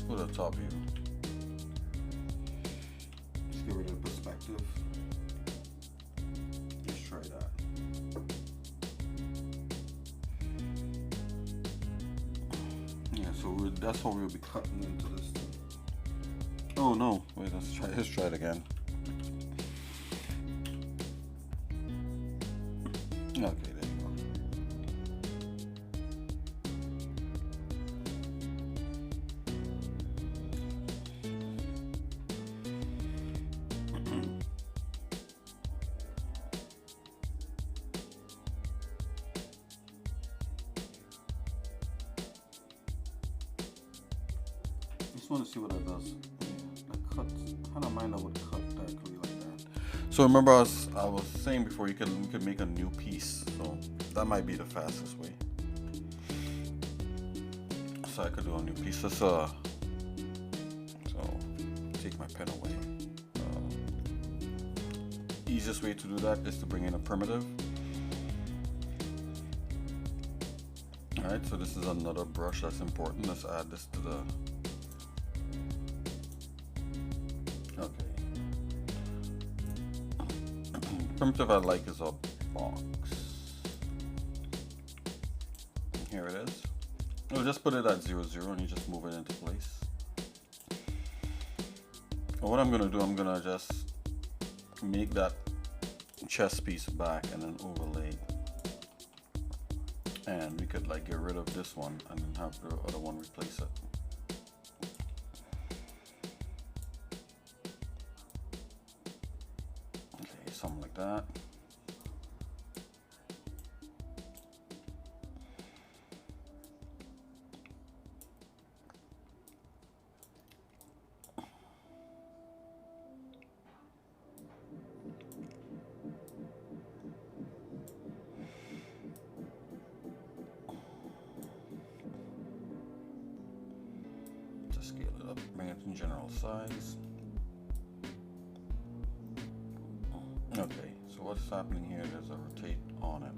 Put a top view. Let's get rid of the perspective. Let's try that. Yeah, so that's how we'll be cutting into this thing. Oh no, wait, let's try it again. Okay, there you go. Just want to see what that does. Yeah, I kind of mind I would cut directly like that. So remember, I was saying before, we could make a new piece. So that might be the fastest way. So I could do a new piece. So take my pen away. Easiest way to do that is to bring in a primitive. Alright, so this is another brush that's important. Let's add this to the. Okay. Primitive I like is a box. Here it is. We'll just put it at 0, 0 and you just move it into place. And what I'm gonna do, I'm gonna just make that chest piece back and then overlay. And we could like get rid of this one and then have the other one replace it. that. Just scale it up, bring it in general size. Okay, so what's happening here? There's a rotate on it.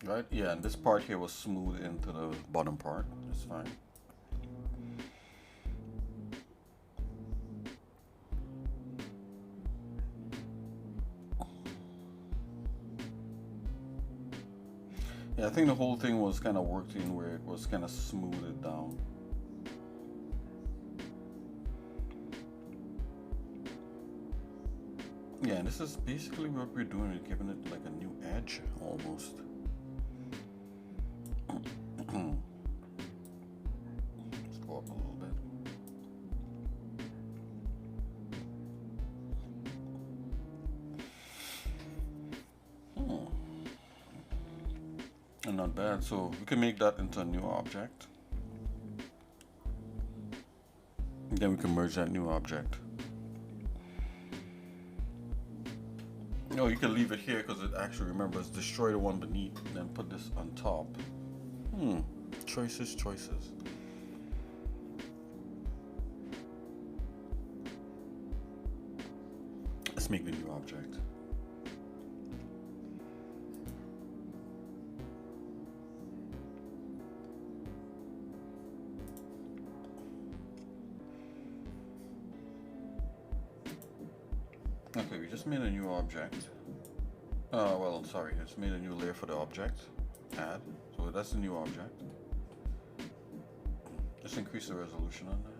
Right? Yeah, and this part here was smooth into the bottom part. That's fine. Yeah, I think the whole thing was kind of worked in where it was kind of smoothed down. Yeah, and this is basically what we're doing. We're giving it like a new edge almost. Let's go up a little bit. And not bad. So we can make that into a new object. And then we can merge that new object. No, you can leave it here because it actually remembers destroy the one beneath and then put this on top. Choices. Let's make the new object. Okay, we just made a new object. Well, sorry, just made a new layer for the object. Add. So that's the new object. Just increase the resolution on that.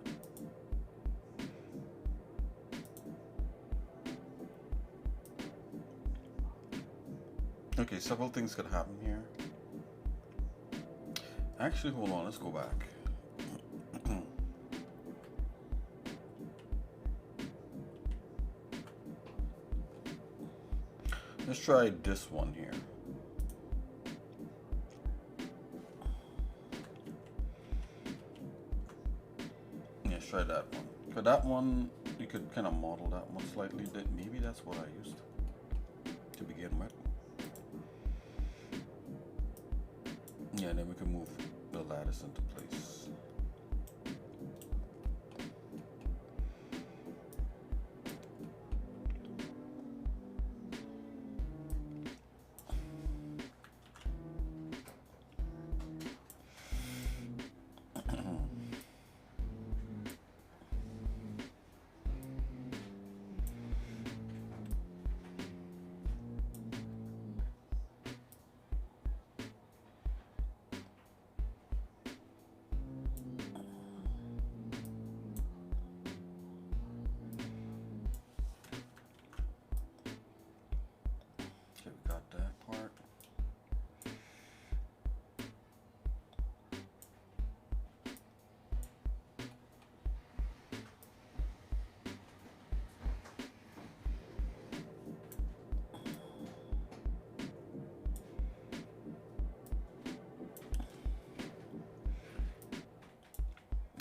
Okay, several things could happen here. Actually, hold on, let's go back. Let's try this one here. Yeah, let's try that one. For that one, you could kind of model that one slightly. Maybe that's what I used to begin with. Yeah, and then we can move the lattice into place.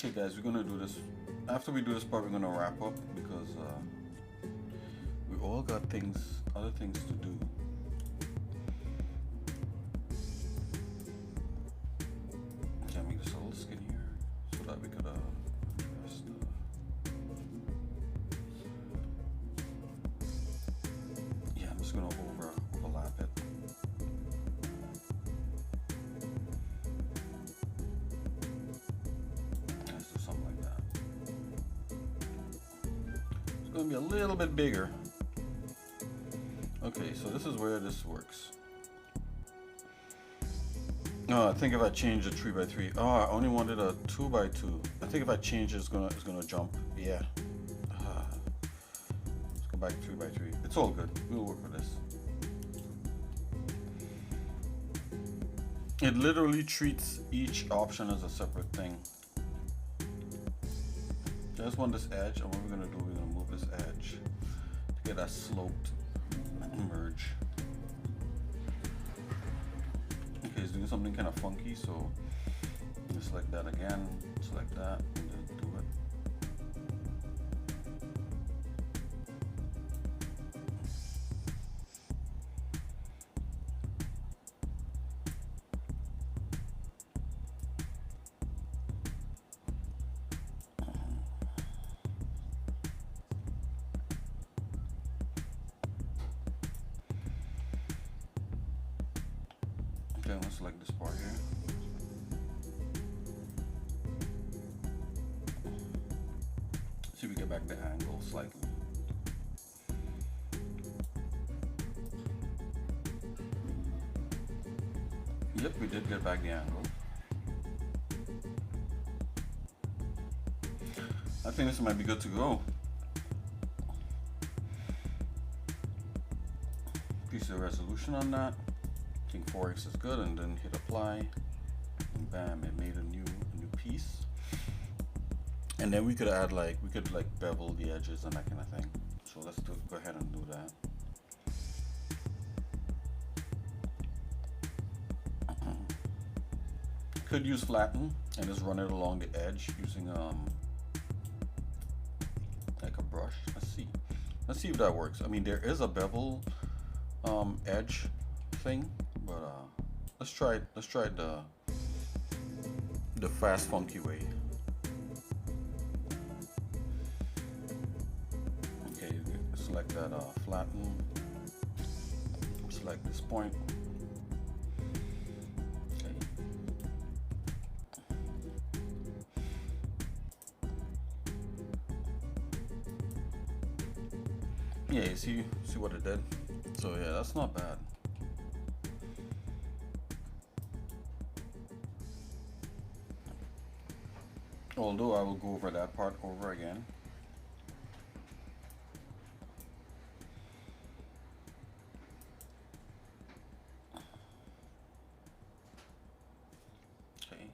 Okay guys, we're gonna do this. After we do this part, we're gonna wrap up because we all got other things to do. Can I make this a little skinnier so that we could just, yeah, I'm just gonna overlap it. Going to be a little bit bigger. Okay, so this is where this works. Oh, I think if I change the 3x3, oh, I only wanted a 2x2. I think if I change it, it's gonna jump. Yeah. Let's go back 3x3. It's all good. We'll work with this. It literally treats each option as a separate thing. I just want this edge, and what we're gonna do, we're gonna move this edge to get that sloped merge. Okay, it's doing something kind of funky, so just select that again, select that, and then do it. Okay, let's select this part here. See if we get back the angle slightly. Yep, we did get back the angle. I think this might be good to go. Increase the resolution on that. I think 4x is good, and then hit apply, and bam, it made a new piece. And then we could add like bevel the edges and that kind of thing. So let's go ahead and do that. Could use flatten and just run it along the edge using like a brush. Let's see if that works. I mean, there is a bevel edge thing, but let's try the fast funky way. Okay, select that flatten, select this point. Okay. Yeah, you see what it did? So yeah, that's not bad. Although I will go over that part over again. Okay.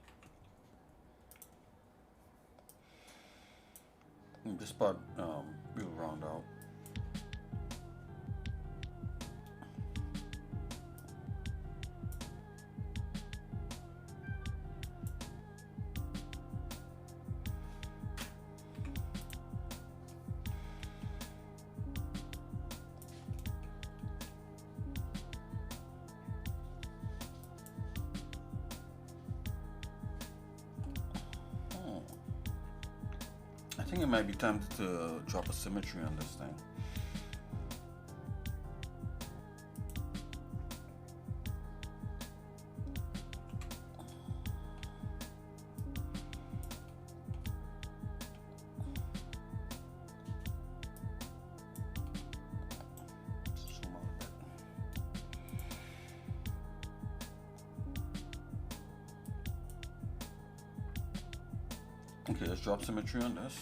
And this part we'll round out. I think it might be time to drop a symmetry on this thing. Zoom out a bit. Okay, let's drop symmetry on this.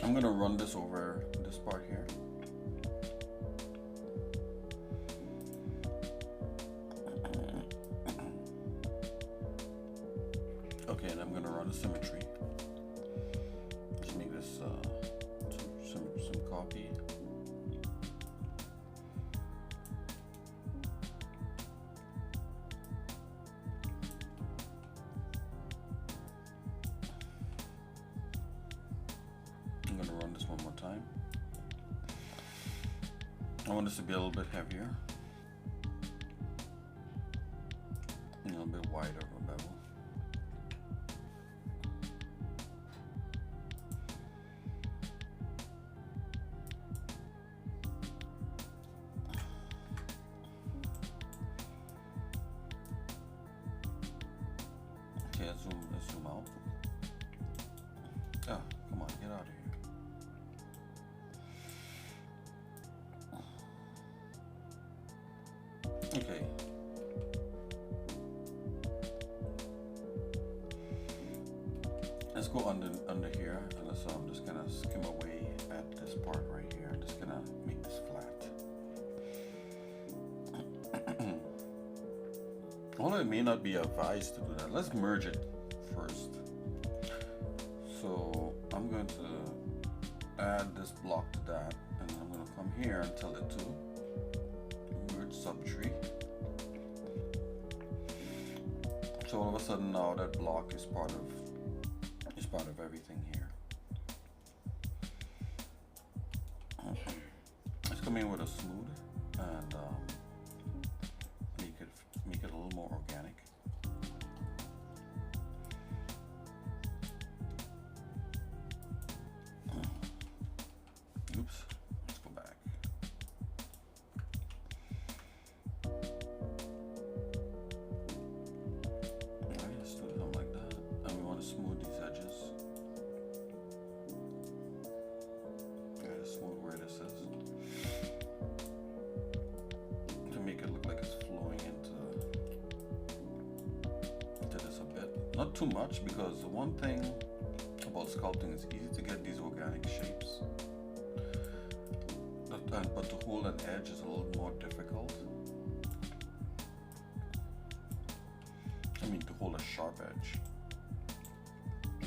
I'm gonna run this over this part here. Okay, and I'm gonna run the symmetry. Just make this some copy. I'm gonna run this one more time. I want this to be a little bit heavier, a little bit wider of a bevel. Okay, let's zoom out. Ah, come on, get out of here. Okay. Let's go under here and let's just kind of skim away at this part right here. Just gonna make this flat. Although it may not be advised to do that. Let's merge it first. So I'm going to add this block to that, and I'm going to come here and tell it to merge subtree. So all of a sudden now that block is part of everything here. Let's come in with a smooth and make it a little more organic. Oops, let's go back. Alright, let's do something like that. And we want to smooth these edges. Okay, smooth where this is. To make it look like it's flowing into this a bit. Not too much, because the one thing about sculpting is easy to get these organic shapes. But to hold an edge is a little more difficult. I mean, to hold a sharp edge.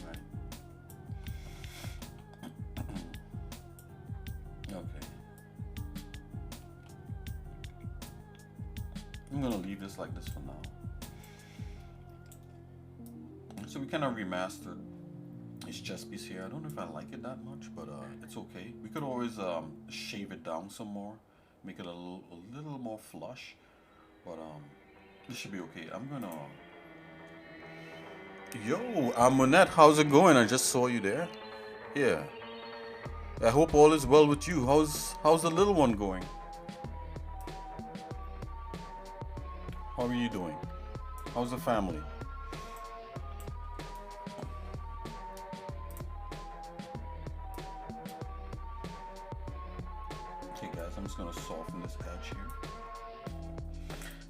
Right. Okay. I'm gonna leave this like this for now. So we kind of remastered this chess piece here. I don't know if I like it that much, but it's okay. We could always shave it down some more, make it a little more flush, but this should be okay. I'm gonna. Yo, Monette, how's it going? I just saw you there. Yeah. I hope all is well with you. How's the little one going? How are you doing? How's the family? I'm just going to soften this edge here.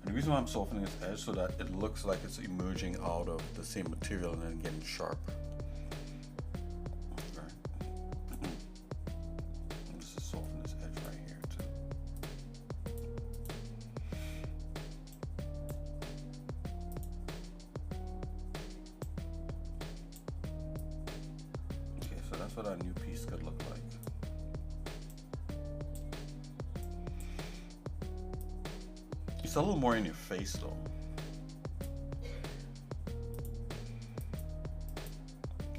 And the reason why I'm softening this edge so that it looks like it's emerging out of the same material and then getting sharp. Okay. I'm just soften this edge right here too. Okay, so that's what our new piece could look like. It's a little more in your face though.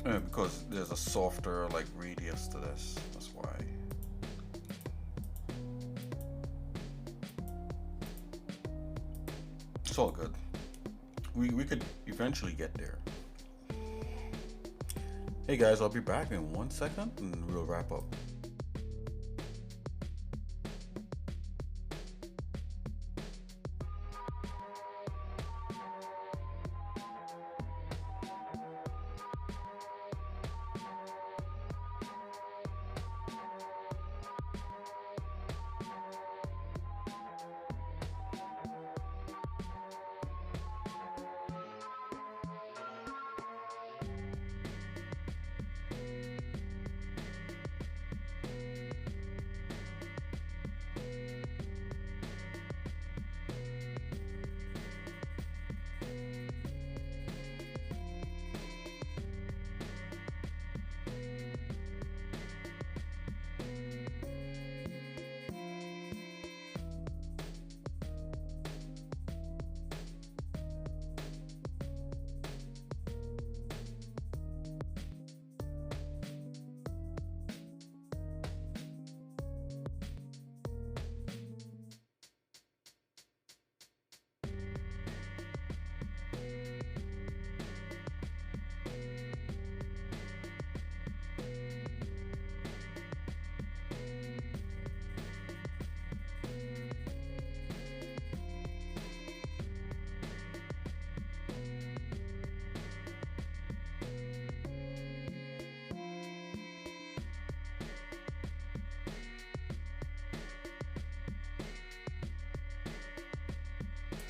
Because there's a softer like radius to this, that's why. It's all good. We could eventually get there. Hey guys, I'll be back in 1 second and we'll wrap up.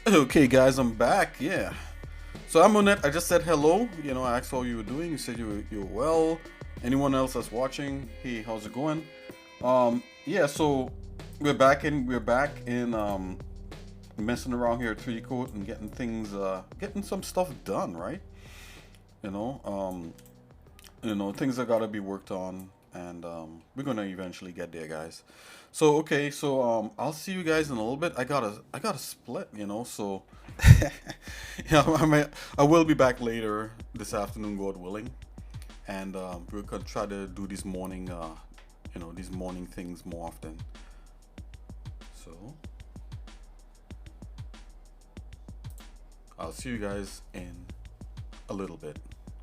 Okay, guys, I'm back. Yeah. So I'm Monette. I just said hello. You know, I asked how you were doing. You said you were well. Anyone else that's watching? Hey, how's it going? Yeah. So we're back in messing around here at 3D Coat and getting things, getting some stuff done, right? You know, things that gotta be worked on, and we're gonna eventually get there, guys. So okay, so I'll see you guys in a little bit. I gotta split, so yeah, I will be back later this afternoon, God willing, and we're gonna try to do these morning, these morning things more often. So I'll see you guys in a little bit.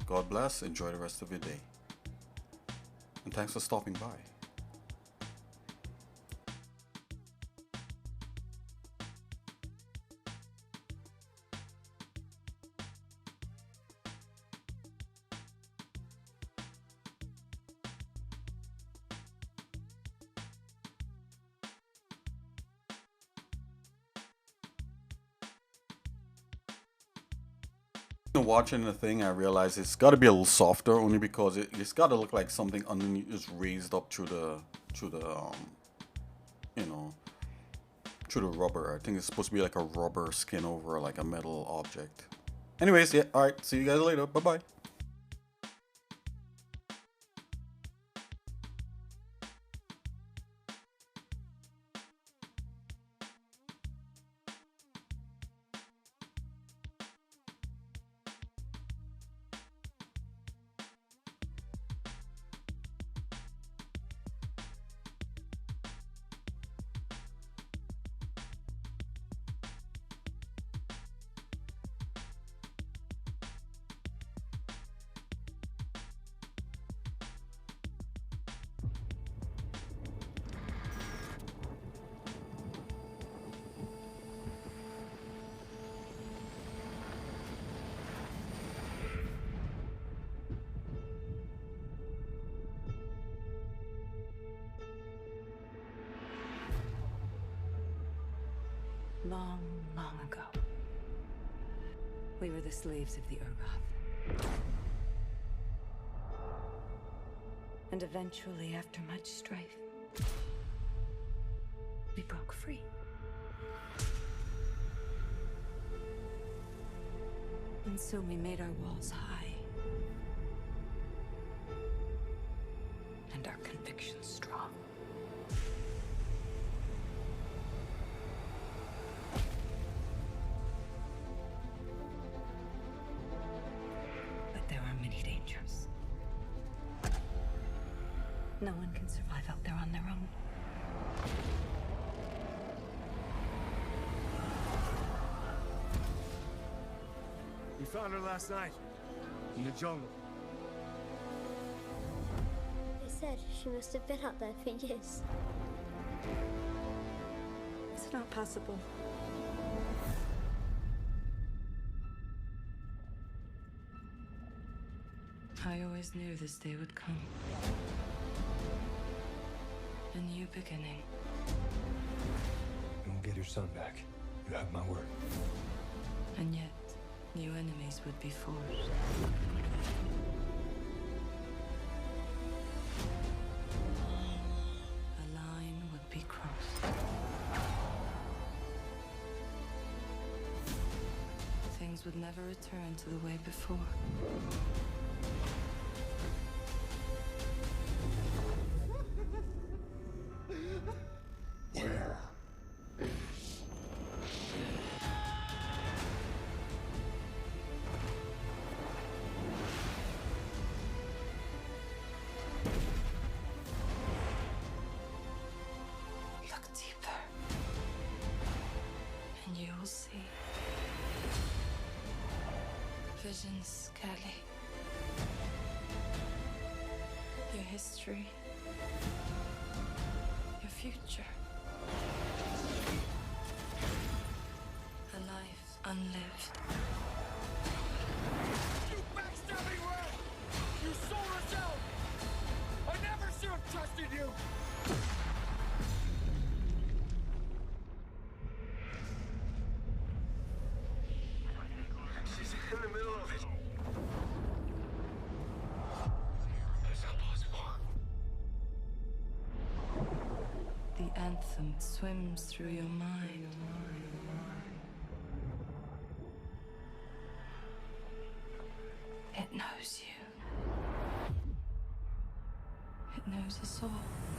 God bless. Enjoy the rest of your day. And thanks for stopping by. Watching the thing, I realized it's got to be a little softer, only because it's got to look like something underneath is raised up through the through the rubber. I think it's supposed to be like a rubber skin over like a metal object. Anyways, yeah, all right, see you guys later. Bye bye. Long, long ago, we were the slaves of the Urgoth. And eventually, after much strife, we broke free. And so we made our walls high. And our convictions strong. No one can survive out there on their own. We found her last night, in the jungle. They said she must have been out there for years. It's not possible. I always knew this day would come. A new beginning. And we'll get your son back. You have my word. And yet, new enemies would be forged. A line would be crossed. Things would never return to the way before. Visions, Callie. Your history. Your future. A life unlived. You backstabbing rat! You sold us out! I never should have trusted you! She's in the middle of it. That's not possible. The anthem swims through your mind. knows us all.